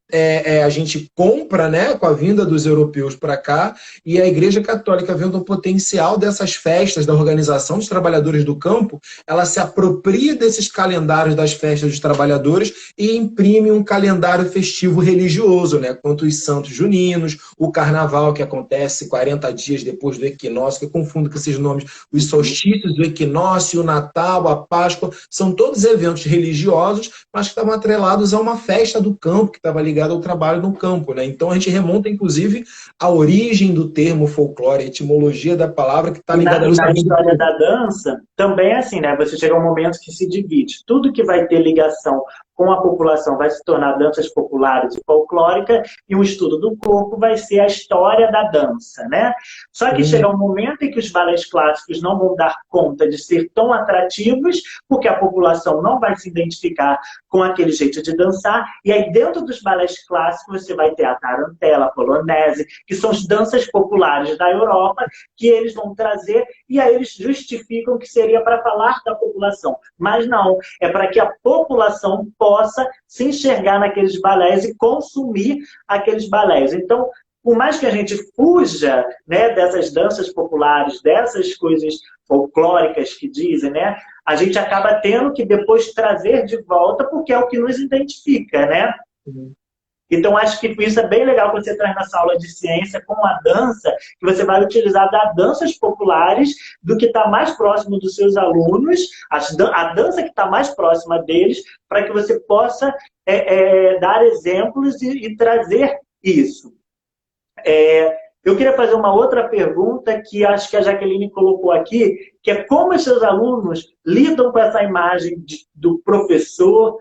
[SPEAKER 2] a gente compra, né, com a vinda dos europeus para cá, e a Igreja Católica, vendo o potencial dessas festas, da organização dos trabalhadores do campo, ela se apropria desses calendários das festas dos trabalhadores e imprime um calendário festivo religioso, né, quanto os santos juninos, o carnaval, que acontece 40 dias depois do equinócio, que eu confundo com esses nomes, os solstícios do equinócio, o Natal, a Páscoa, são todos eventos religiosos, mas que estavam atrelados a uma festa do campo, que estava ligada ao trabalho no campo, né? Então a gente remonta, inclusive, à origem do termo folclore, a etimologia da palavra que está ligada
[SPEAKER 1] na história da dança, também é assim, né? Você chega a um momento que se divide. Tudo que vai ter ligação com a população vai se tornar danças populares e folclóricas, e um estudo do corpo vai ser a história da dança, né? Só que chega um momento em que os balés clássicos não vão dar conta de ser tão atrativos, porque a população não vai se identificar com aquele jeito de dançar, e aí dentro dos balés clássicos você vai ter a tarantela, a polonese, que são as danças populares da Europa, que eles vão trazer, e aí eles justificam que seria para falar da população. Mas não, é para que a população possa se enxergar naqueles balés e consumir aqueles balés. Então, por mais que a gente fuja, né, dessas danças populares, dessas coisas folclóricas que dizem, né, a gente acaba tendo que depois trazer de volta, porque é o que nos identifica, né? Então, acho que isso é bem legal que você traz nessa aula de ciência com a dança, que você vai utilizar das danças populares, do que está mais próximo dos seus alunos, a dança que está mais próxima deles, para que você possa dar exemplos e trazer isso. Eu queria fazer uma outra pergunta que acho que a Jaqueline colocou aqui, que é como os seus alunos lidam com essa imagem do professor,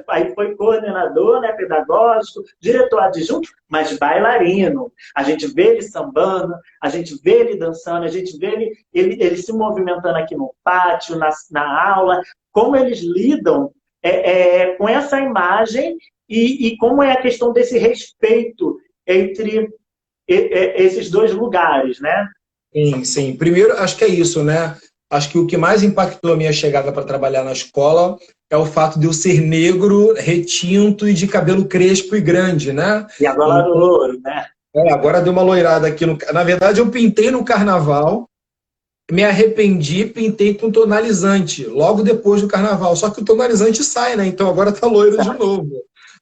[SPEAKER 1] aí foi coordenador, né, pedagógico, diretor adjunto, mas bailarino. A gente vê ele sambando, a gente vê ele dançando, a gente vê ele se movimentando aqui no pátio, na aula. Como eles lidam com essa imagem e como é a questão desse respeito entre esses dois lugares, né?
[SPEAKER 2] Sim, sim. Primeiro, acho que é isso, né? Acho que o que mais impactou a minha chegada para trabalhar na escola é o fato de eu ser negro, retinto e de cabelo crespo e grande, né?
[SPEAKER 1] E agora louro, né?
[SPEAKER 2] Agora deu uma loirada aqui. Na verdade, eu pintei no carnaval, me arrependi, pintei com tonalizante, logo depois do carnaval. Só que o tonalizante sai, né? Então agora tá loiro de novo.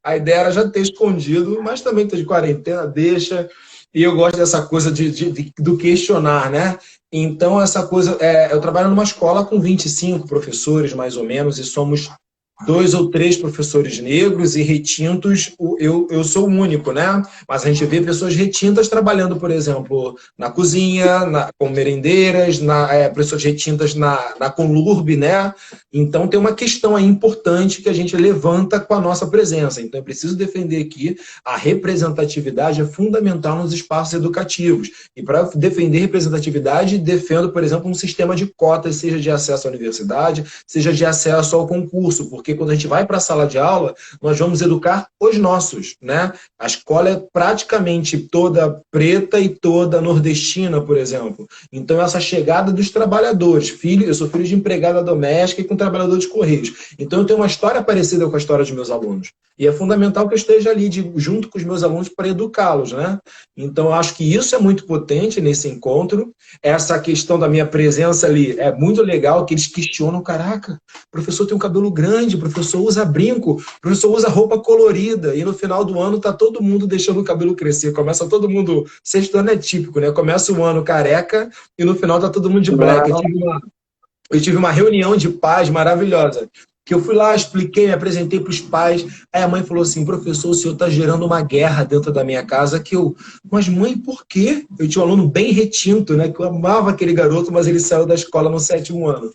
[SPEAKER 2] A ideia era já ter escondido, mas também tá de quarentena, deixa. E eu gosto dessa coisa do questionar, né? Então, essa coisa. Eu trabalho numa escola com 25 professores, mais ou menos, e somos 2 ou 3 professores negros e retintos. Eu sou o único, né? Mas a gente vê pessoas retintas trabalhando, por exemplo, na cozinha, como merendeiras, pessoas retintas na Conlurb, né? Então, tem uma questão aí importante que a gente levanta com a nossa presença. Então, eu preciso defender aqui a representatividade é fundamental nos espaços educativos. E para defender representatividade, defendo, por exemplo, um sistema de cotas, seja de acesso à universidade, seja de acesso ao concurso, porque quando a gente vai para a sala de aula, nós vamos educar os nossos, né? A escola é praticamente toda preta e toda nordestina, por exemplo. Então, essa chegada dos trabalhadores, eu sou filho de empregada doméstica e com trabalhador de correios. Então, eu tenho uma história parecida com a história dos meus alunos. E é fundamental que eu esteja ali junto com os meus alunos para educá-los, né? Então, eu acho que isso é muito potente nesse encontro. Essa questão da minha presença ali é muito legal, que eles questionam, caraca, o professor tem um cabelo grande, o professor usa brinco, o professor usa roupa colorida, e no final do ano tá todo mundo deixando o cabelo crescer. Começa todo mundo, sexto ano é típico, né? Começa o ano careca e no final tá todo mundo de black. Eu tive uma reunião de pais maravilhosa, que eu fui lá, expliquei, me apresentei para os pais. Aí a mãe falou assim, professor, o senhor está gerando uma guerra dentro da minha casa. Mas mãe, por quê? Eu tinha um aluno bem retinto, né? Que eu amava aquele garoto, mas ele saiu da escola no 7º ano.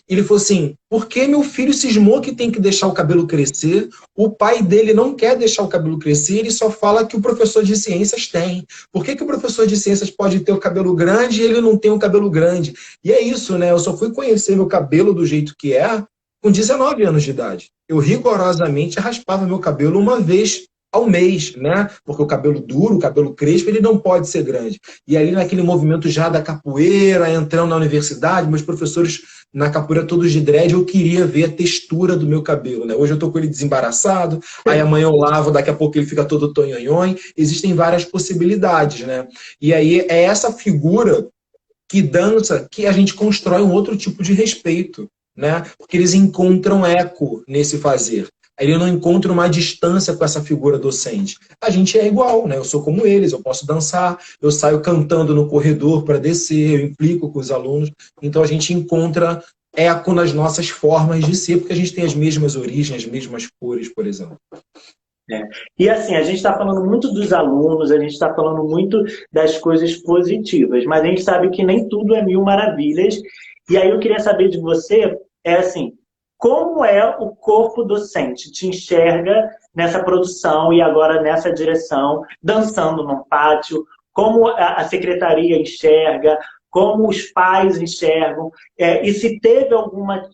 [SPEAKER 2] Ele falou assim, por que meu filho cismou que tem que deixar o cabelo crescer? O pai dele não quer deixar o cabelo crescer, ele só fala que o professor de ciências tem. Por que o professor de ciências pode ter o cabelo grande e ele não tem o cabelo grande? E é isso, né? Eu só fui conhecer meu cabelo do jeito que é com 19 anos de idade. Eu rigorosamente raspava meu cabelo uma vez ao mês, né? Porque o cabelo duro, o cabelo crespo, ele não pode ser grande. E ali naquele movimento já da capoeira, entrando na universidade, meus professores na capoeira todos de dread, eu queria ver a textura do meu cabelo, né? Hoje eu tô com ele desembaraçado, aí amanhã eu lavo, daqui a pouco ele fica todo tonhonhon. Existem várias possibilidades, né? E aí é essa figura que dança que a gente constrói um outro tipo de respeito, né? Porque eles encontram eco nesse fazer. Ele não encontra uma distância com essa figura docente. A gente é igual, né? Eu sou como eles, eu posso dançar, eu saio cantando no corredor para descer, eu implico com os alunos. Então a gente encontra eco nas nossas formas de ser, porque a gente tem as mesmas origens, as mesmas cores, por exemplo.
[SPEAKER 1] E assim, a gente está falando muito dos alunos, a gente está falando muito das coisas positivas, mas a gente sabe que nem tudo é mil maravilhas. E aí eu queria saber de você, assim, como é o corpo docente? Te enxerga nessa produção e agora nessa direção, dançando num pátio? Como a secretaria enxerga? Como os pais enxergam? E se teve alguma...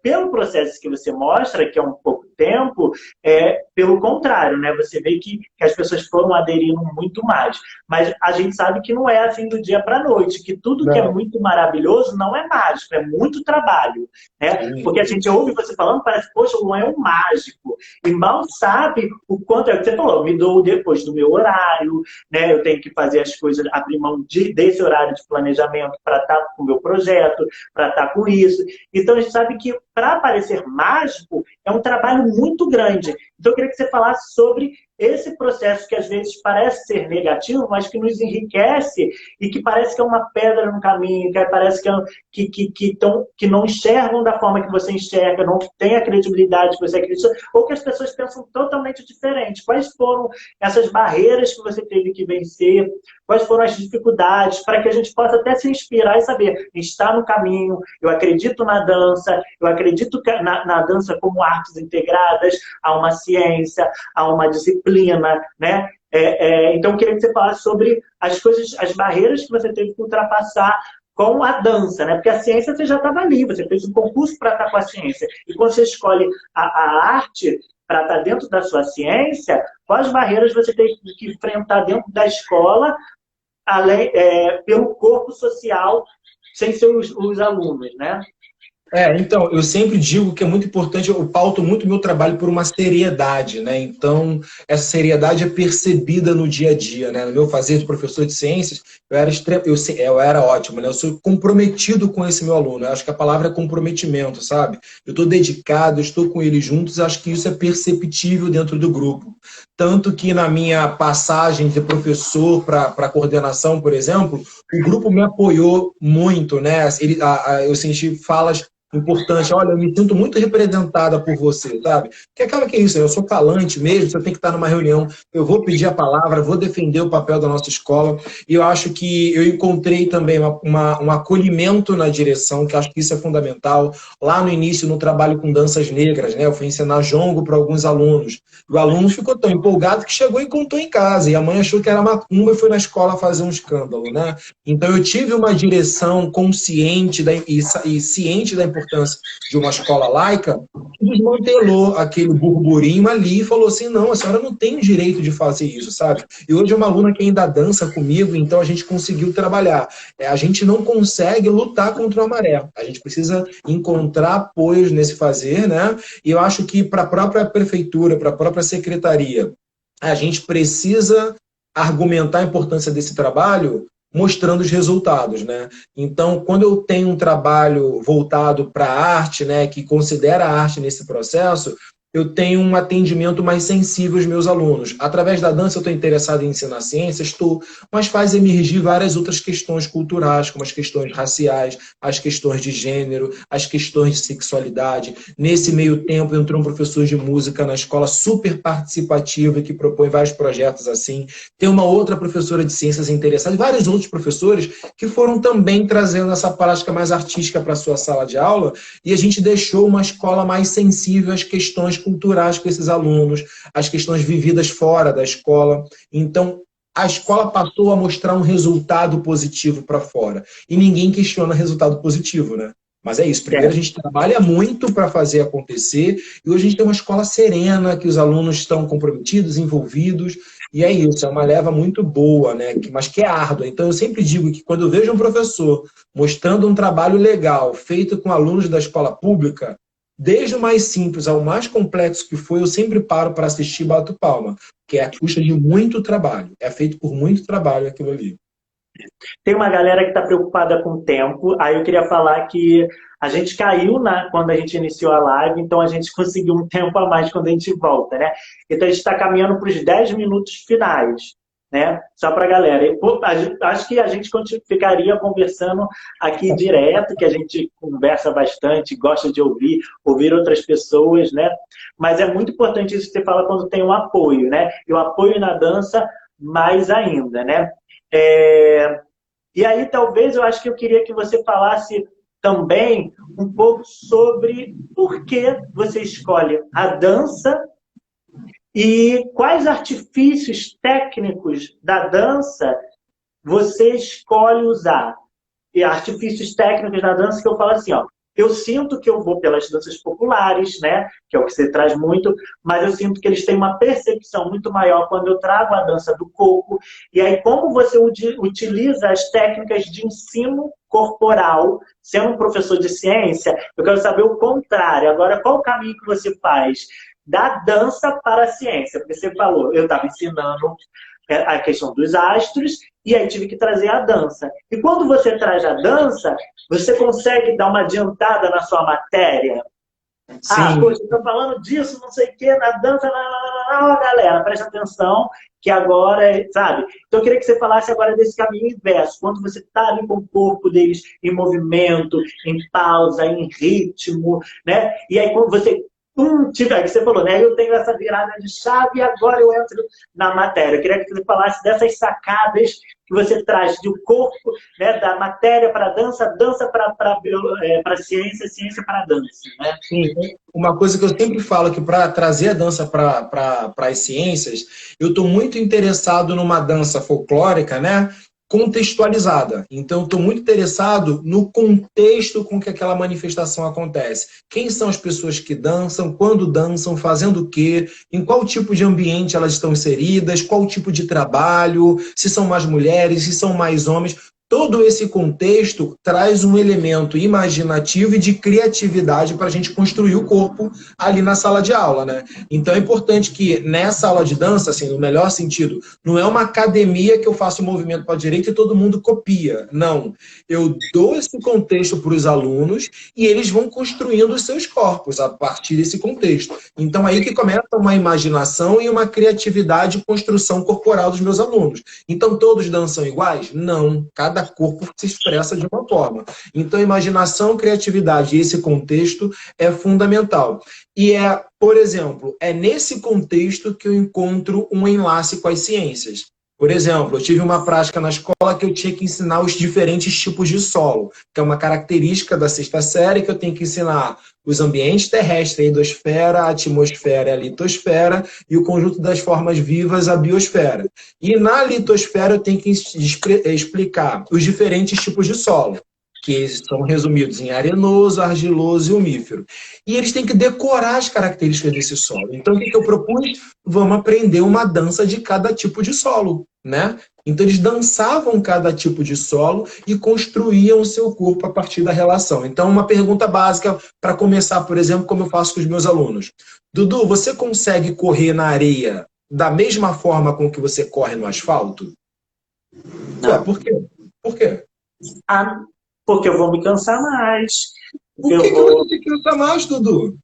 [SPEAKER 1] pelo processo que você mostra, que é um pouco tempo, pelo contrário, né? Você vê que as pessoas foram aderindo muito mais. Mas a gente sabe que não é assim do dia para a noite, que tudo que é muito maravilhoso não é mágico, é muito trabalho, né? Porque a gente ouve você falando, parece, poxa, o Luan é um mágico, e mal sabe o quanto é o que você falou, me dou depois do meu horário, né? Eu tenho que fazer as coisas, abrir mão desse horário de planejamento para estar com o meu projeto, para estar com isso. Então a gente sabe que para parecer mágico é um trabalho muito grande. Então eu queria que você falasse sobre esse processo que às vezes parece ser negativo, mas que nos enriquece e que parece que é uma pedra no caminho, que parece que não enxergam da forma que você enxerga, não tem a credibilidade que você acredita, ou que as pessoas pensam totalmente diferente. Quais foram essas barreiras que você teve que vencer? Quais foram as dificuldades para que a gente possa até se inspirar e saber, está no caminho, eu acredito na dança, eu acredito na dança como artes integradas, há uma ciência, há uma disciplina, né? Então, eu queria que você falasse sobre as coisas, as barreiras que você teve que ultrapassar com a dança, né? Porque a ciência você já estava ali, você fez um concurso para estar com a ciência. E quando você escolhe a arte para estar dentro da sua ciência, quais barreiras você teve que enfrentar dentro da escola, além, pelo corpo social, sem ser os alunos, né?
[SPEAKER 2] Então, eu sempre digo que é muito importante, eu pauto muito meu trabalho por uma seriedade, né? Então, essa seriedade é percebida no dia a dia, né? No meu fazer de professor de ciências, eu era ótimo, né? Eu sou comprometido com esse meu aluno, eu acho que a palavra é comprometimento, sabe? Eu estou dedicado, eu estou com ele juntos, acho que isso é perceptível dentro do grupo. Tanto que na minha passagem de professor para coordenação, por exemplo, o grupo me apoiou muito, né? Eu senti falas importantes. Olha, eu me sinto muito representada por você, sabe? Porque acaba que é isso, né? Eu sou falante mesmo, você tem que estar numa reunião, eu vou pedir a palavra, vou defender o papel da nossa escola. E eu acho que eu encontrei também um acolhimento na direção, que acho que isso é fundamental. Lá no início, no trabalho com danças negras, né? Eu fui ensinar jongo para alguns alunos. O aluno ficou tão empolgado que chegou e contou em casa. E a mãe achou que era macumba e foi na escola fazer um escândalo, né? Então eu tive uma direção consciente e ciente da importância de uma escola laica, que desmantelou aquele burburinho ali e falou assim, não, a senhora não tem o direito de fazer isso, sabe? E hoje é uma aluna que ainda dança comigo, então a gente conseguiu trabalhar. A gente não consegue lutar contra a maré. A gente precisa encontrar apoios nesse fazer, né? E eu acho que para a própria prefeitura, para a própria secretaria, a gente precisa argumentar a importância desse trabalho mostrando os resultados, né? Então, quando eu tenho um trabalho voltado para a arte, né, que considera a arte nesse processo, eu tenho um atendimento mais sensível aos meus alunos. Através da dança eu estou interessado em ensinar ciências, estou, mas faz emergir várias outras questões culturais, como as questões raciais, as questões de gênero, as questões de sexualidade. Nesse meio tempo entrou um professor de música na escola super participativa que propõe vários projetos assim. Tem uma outra professora de ciências interessada e vários outros professores que foram também trazendo essa prática mais artística para a sua sala de aula e a gente deixou uma escola mais sensível às questões culturais com esses alunos, as questões vividas fora da escola. Então, a escola passou a mostrar um resultado positivo para fora. E ninguém questiona resultado positivo, né? Mas é isso. Primeiro, a gente trabalha muito para fazer acontecer e hoje a gente tem uma escola serena, que os alunos estão comprometidos, envolvidos. E é isso, é uma leva muito boa, né? Mas que é árdua. Então, eu sempre digo que quando eu vejo um professor mostrando um trabalho legal, feito com alunos da escola pública, desde o mais simples ao mais complexo que foi, eu sempre paro para assistir e bato palma, que é a custa de muito trabalho. É feito por muito trabalho aquilo ali.
[SPEAKER 1] Tem uma galera que está preocupada com o tempo, aí eu queria falar que a gente caiu quando a gente iniciou a live, então a gente conseguiu um tempo a mais quando a gente volta, né? Então a gente está caminhando para os 10 minutos finais, né? Só para a galera. Acho que a gente ficaria conversando aqui direto, que a gente conversa bastante, gosta de ouvir outras pessoas, né? Mas é muito importante isso que você fala quando tem um apoio, né? E o apoio na dança, mais ainda, né? E aí, talvez, eu acho que eu queria que você falasse também um pouco sobre por que você escolhe a dança e quais artifícios técnicos da dança você escolhe usar. E artifícios técnicos da dança que eu falo assim, ó, eu sinto que eu vou pelas danças populares, né, que é o que você traz muito, mas eu sinto que eles têm uma percepção muito maior quando eu trago a dança do corpo. E aí, como você utiliza as técnicas de ensino corporal, sendo um professor de ciência, eu quero saber o contrário. Agora, qual o caminho que você faz da dança para a ciência? Porque você falou, eu estava ensinando a questão dos astros, e aí tive que trazer a dança. E quando você traz a dança, você consegue dar uma adiantada na sua matéria?
[SPEAKER 2] Sim.
[SPEAKER 1] Ah, poxa, estou falando disso, não sei o quê, na dança, galera, presta atenção, que agora, sabe? Então eu queria que você falasse agora desse caminho inverso, quando você está ali com o corpo deles em movimento, em pausa, em ritmo, né? E aí quando você tiver, que você falou, né? Eu tenho essa virada de chave e agora eu entro na matéria. Eu queria que você falasse dessas sacadas que você traz do corpo, né? Da matéria para a dança, dança para a ciência, ciência para a dança, né?
[SPEAKER 2] Sim, uma coisa que eu sempre falo que para trazer a dança para as ciências, eu estou muito interessado numa dança folclórica, né? Contextualizada. Então, estou muito interessado no contexto com que aquela manifestação acontece. Quem são as pessoas que dançam, quando dançam, fazendo o quê, em qual tipo de ambiente elas estão inseridas, qual tipo de trabalho, se são mais mulheres, se são mais homens. todo esse contexto traz um elemento imaginativo e de criatividade para a gente construir o corpo ali na sala de aula, né? Então é importante que nessa aula de dança, assim, no melhor sentido, não é uma academia que eu faço o movimento para a direita e todo mundo copia. Não. Eu dou esse contexto para os alunos e eles vão construindo os seus corpos a partir desse contexto. Então aí que começa uma imaginação e uma criatividade e construção corporal dos meus alunos. Então todos dançam iguais? Não. Cada corpo se expressa de uma forma. Então, imaginação, criatividade e esse contexto é fundamental. E por exemplo, é nesse contexto que eu encontro um enlace com as ciências. Por exemplo, eu tive uma prática na escola que eu tinha que ensinar os diferentes tipos de solo, que é uma característica da sexta série, que eu tenho que ensinar os ambientes terrestres, a hidrosfera, a atmosfera e a litosfera, e o conjunto das formas vivas, a biosfera. E na litosfera eu tenho que explicar os diferentes tipos de solo, que são resumidos em arenoso, argiloso e umífero. E eles têm que decorar as características desse solo. Então, o que eu propus? Vamos aprender uma dança de cada tipo de solo, né? Então, eles dançavam cada tipo de solo e construíam o seu corpo a partir da relação. Então, uma pergunta básica para começar, por exemplo, como eu faço com os meus alunos. Dudu, você consegue correr na areia da mesma forma com que você corre no asfalto? Ué,
[SPEAKER 1] Não.
[SPEAKER 2] por quê? Por quê?
[SPEAKER 1] Ah, porque eu vou me cansar mais.
[SPEAKER 2] Por que você se cansa mais, Dudu?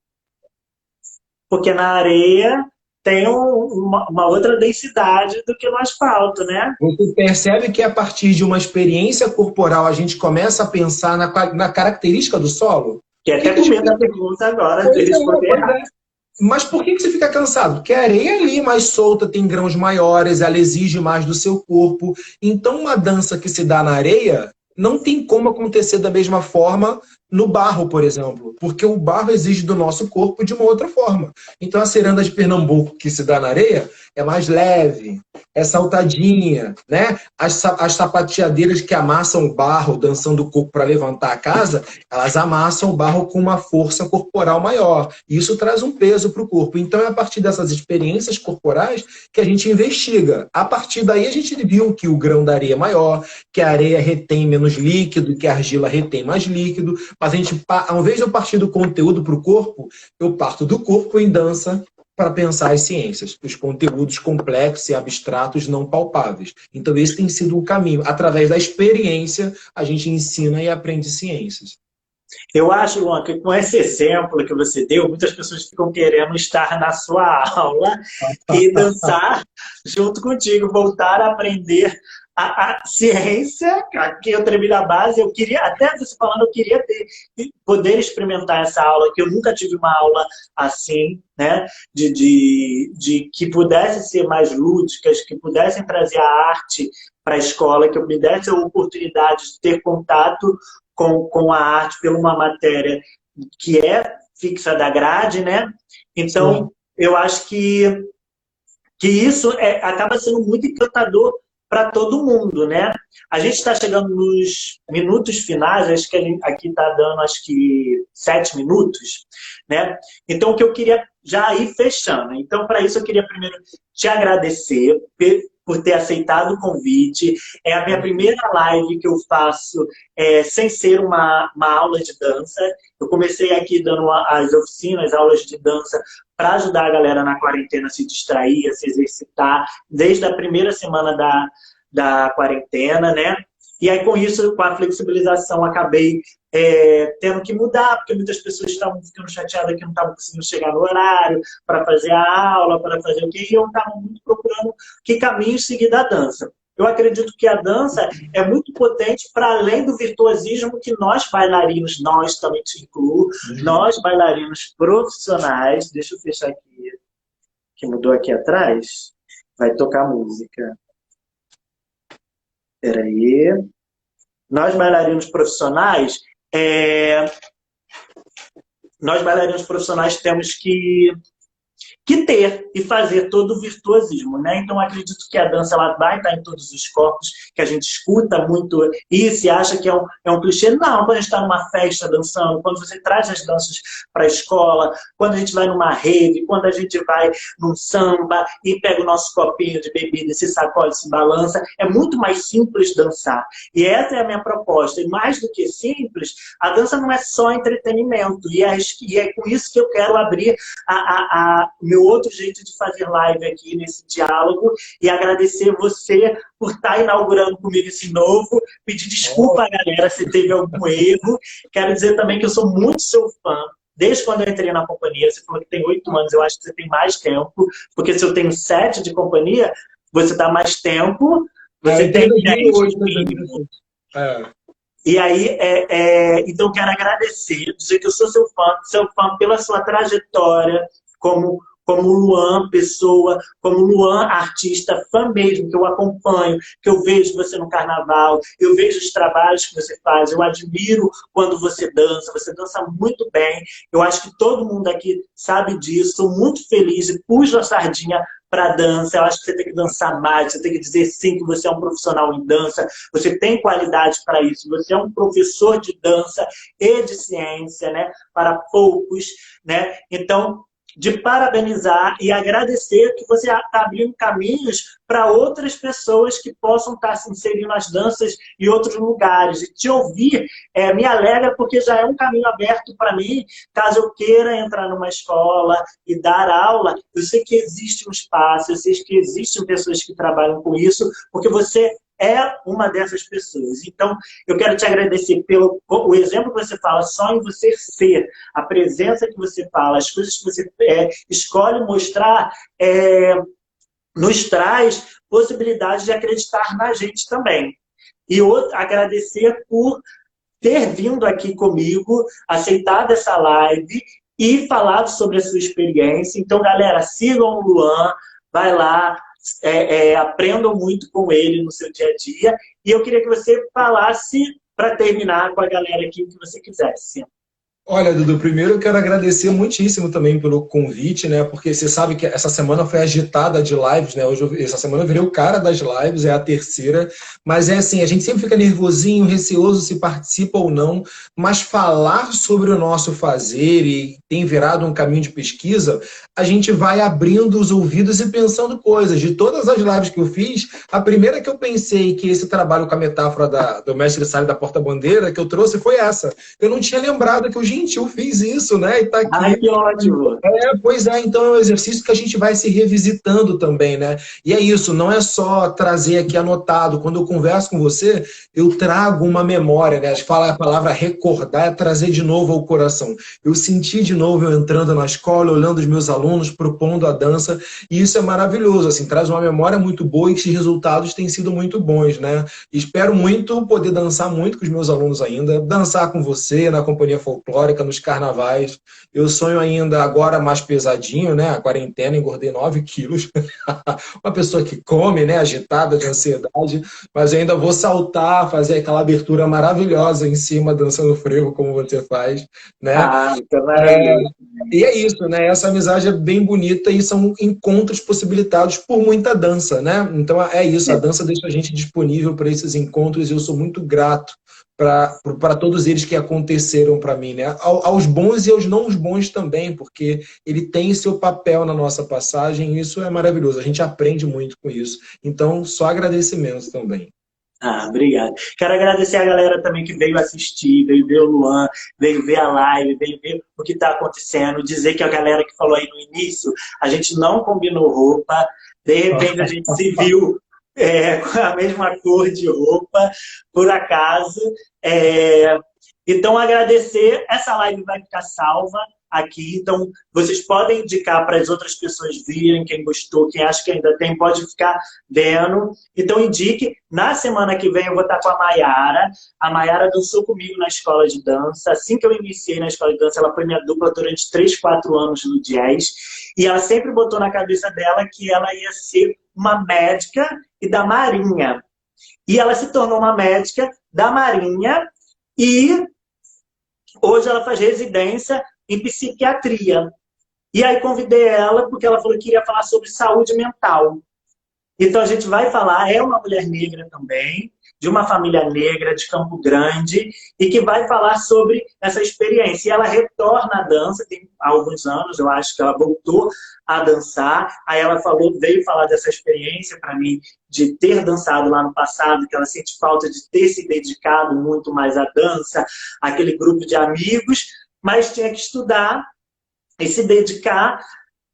[SPEAKER 1] Porque na areia tem uma outra densidade do que no asfalto, né?
[SPEAKER 2] Você percebe que a partir de uma experiência corporal a gente começa a pensar na característica do solo?
[SPEAKER 1] Que até com medo da pergunta agora de responder errado.
[SPEAKER 2] Mas por que você fica cansado? Porque a areia é ali mais solta, tem grãos maiores, ela exige mais do seu corpo. Então, uma dança que se dá na areia não tem como acontecer da mesma forma no barro, por exemplo, porque o barro exige do nosso corpo de uma outra forma. Então, a ciranda de Pernambuco que se dá na areia é mais leve, é saltadinha, né? As sapateadeiras que amassam o barro, dançando o corpo para levantar a casa, elas amassam o barro com uma força corporal maior. E isso traz um peso para o corpo. Então, é a partir dessas experiências corporais que a gente investiga. A partir daí, a gente viu que o grão da areia é maior, que a areia retém menos líquido, que a argila retém mais líquido. Mas a gente, ao invés de eu partir do conteúdo para o corpo, eu parto do corpo em dança para pensar as ciências, os conteúdos complexos e abstratos não palpáveis. Então, esse tem sido um caminho. Através da experiência, a gente ensina e aprende ciências.
[SPEAKER 1] Eu acho, Luan, que com esse exemplo que você deu, muitas pessoas ficam querendo estar na sua aula e dançar junto contigo, voltar a aprender a ciência, que eu tremi na base. Eu queria, até você falando, eu queria poder experimentar essa aula, que eu nunca tive uma aula assim, né? De que pudesse ser mais lúdicas, que pudessem trazer a arte para a escola, que eu me desse a oportunidade de ter contato com a arte por uma matéria que é fixa da grade, né? Então, sim, eu acho que isso acaba sendo muito encantador para todo mundo, né? A gente está chegando nos minutos finais, acho que a gente aqui está dando, acho que 7 minutos, né? Então, o que eu queria já ir fechando. Então, para isso, eu queria primeiro te agradecer por ter aceitado o convite. É a minha primeira live que eu faço sem ser uma aula de dança. Eu comecei aqui dando as oficinas, aulas de dança, para ajudar a galera na quarentena a se distrair, a se exercitar, desde a primeira semana da quarentena, né? E aí, com isso, com a flexibilização, acabei tendo que mudar, porque muitas pessoas estavam ficando chateadas que não estavam conseguindo chegar no horário para fazer a aula, para fazer o quê? E eu estava muito procurando que caminho seguir da dança. Eu acredito que a dança é muito potente para além do virtuosismo que nós bailarinos, nós também te incluo, nós bailarinos profissionais, deixa eu fechar aqui, que mudou aqui atrás, vai tocar música. Peraí. Nós bailarinos profissionais, temos que ter e fazer todo o virtuosismo, né? Então, acredito que a dança ela vai estar em todos os corpos, que a gente escuta muito isso e acha que é um clichê. Não, quando a gente está numa festa dançando, quando você traz as danças para a escola, quando a gente vai numa rave, quando a gente vai num samba e pega o nosso copinho de bebida e se sacode, se balança, é muito mais simples dançar. E essa é a minha proposta. E mais do que simples, a dança não é só entretenimento. E é com isso que eu quero abrir meu outro jeito de fazer live aqui nesse diálogo e agradecer você por estar inaugurando comigo esse novo, pedir desculpa à galera se teve algum erro. Quero dizer também que eu sou muito seu fã. Desde quando eu entrei na companhia, você falou que tem 8 anos, eu acho que você tem mais tempo, porque se eu tenho 7 de companhia, você dá mais tempo, você tem 10 de mínimo. E aí, então eu quero agradecer, dizer que eu sou seu fã pela sua trajetória como Luan, pessoa, como Luan, artista, fã mesmo, que eu acompanho, que eu vejo você no carnaval, eu vejo os trabalhos que você faz, eu admiro quando você dança muito bem, eu acho que todo mundo aqui sabe disso, sou muito feliz e puxo a sardinha para dança, eu acho que você tem que dançar mais, você tem que dizer sim que você é um profissional em dança, você tem qualidade para isso, você é um professor de dança e de ciência, né, para poucos, né, então de parabenizar e agradecer que você está abrindo caminhos para outras pessoas que possam estar se inserindo nas danças em outros lugares. E te ouvir me alegra porque já é um caminho aberto para mim, caso eu queira entrar numa escola e dar aula, eu sei que existe um espaço, eu sei que existem pessoas que trabalham com isso, porque você é uma dessas pessoas. Então, eu quero te agradecer pelo o exemplo que você fala, só em você ser, a presença que você fala, as coisas que você escolhe mostrar, nos traz possibilidade de acreditar na gente também. E agradecer por ter vindo aqui comigo, aceitado essa live e falado sobre a sua experiência. Então, galera, sigam o Luan, vai lá, aprendam muito com ele no seu dia a dia. E eu queria que você falasse, para terminar com a galera aqui, o que você quisesse.
[SPEAKER 2] Olha, Dudu, primeiro eu quero agradecer muitíssimo também pelo convite, né? Porque você sabe que essa semana foi agitada de lives, né? Essa semana eu virei o cara das lives, é a terceira. Mas é assim, a gente sempre fica nervosinho, receoso se participa ou não. Mas falar sobre o nosso fazer e tem virado um caminho de pesquisa, a gente vai abrindo os ouvidos e pensando coisas. De todas as lives que eu fiz, a primeira que eu pensei que esse trabalho com a metáfora do mestre Sala da Porta-Bandeira que eu trouxe foi essa. Eu não tinha lembrado que gente, eu fiz isso, né? E tá aqui.
[SPEAKER 1] Ai, que ótimo!
[SPEAKER 2] Pois é, então é um exercício que a gente vai se revisitando também, né? E é isso, não é só trazer aqui anotado. Quando eu converso com você, eu trago uma memória, né? A gente fala a palavra recordar, é trazer de novo ao coração. Eu senti de novo eu entrando na escola, olhando os meus alunos, propondo a dança, e isso é maravilhoso, assim, traz uma memória muito boa e esses resultados têm sido muito bons, né? E espero muito poder dançar muito com os meus alunos ainda, dançar com você na companhia folclórica, nos carnavais. Eu sonho ainda agora mais pesadinho, né? A quarentena, engordei 9 quilos. Uma pessoa que come, né? Agitada de ansiedade. Mas eu ainda vou saltar, fazer aquela abertura maravilhosa em cima, dançando frevo, como você faz, né?
[SPEAKER 1] Ah, que maravilhoso.
[SPEAKER 2] E é isso, né? Essa amizade é bem bonita e são encontros possibilitados por muita dança, né? Então é isso, a dança deixa a gente disponível para esses encontros e eu sou muito grato para todos eles que aconteceram para mim, né? Aos bons e aos não bons também, porque ele tem seu papel na nossa passagem e isso é maravilhoso, a gente aprende muito com isso. Então, só agradecimentos também.
[SPEAKER 1] Ah, obrigado. Quero agradecer a galera também que veio assistir, veio ver o Luan, veio ver a live, veio ver o que está acontecendo, dizer que a galera que falou aí no início, a gente não combinou roupa, de repente a gente se viu com a mesma cor de roupa, por acaso. Então, agradecer. Essa live vai ficar salva aqui, então vocês podem indicar para as outras pessoas virem, quem gostou, quem acha que ainda tem, pode ficar vendo. Então, indique. Na semana que vem eu vou estar com a Maiara. A Maiara dançou comigo na escola de dança. Assim que eu iniciei na escola de dança, ela foi minha dupla durante 3, 4 anos no jazz. E ela sempre botou na cabeça dela que ela ia ser uma médica e da Marinha. E ela se tornou uma médica da Marinha e hoje ela faz residência em psiquiatria. E aí convidei ela porque ela falou que queria falar sobre saúde mental. Então a gente vai falar, é uma mulher negra também, de uma família negra de Campo Grande, e que vai falar sobre essa experiência. E ela retorna à dança, tem alguns anos, eu acho que ela voltou a dançar. Aí ela falou, veio falar dessa experiência para mim, de ter dançado lá no passado, que ela sente falta de ter se dedicado muito mais à dança, aquele grupo de amigos, mas tinha que estudar e se dedicar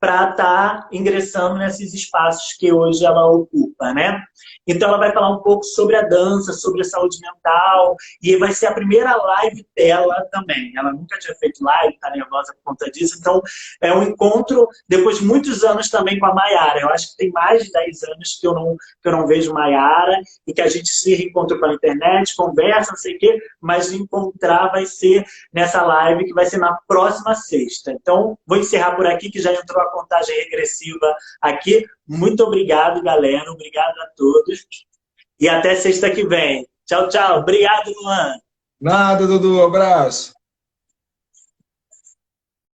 [SPEAKER 1] para estar ingressando nesses espaços que hoje ela ocupa, né? Então ela vai falar um pouco sobre a dança, sobre a saúde mental, e vai ser a primeira live dela também. Ela nunca tinha feito live, está nervosa por conta disso, então é um encontro depois de muitos anos também com a Maiara. Eu acho que tem mais de 10 anos que eu não vejo Maiara, e que a gente se reencontrou pela internet, conversa, não sei o quê, mas encontrar vai ser nessa live que vai ser na próxima sexta. Então, vou encerrar por aqui, que já entrou a contagem regressiva aqui. Muito obrigado, galera. Obrigado a todos. E até sexta que vem. Tchau, tchau. Obrigado, Luan.
[SPEAKER 2] Nada, Dudu, abraço.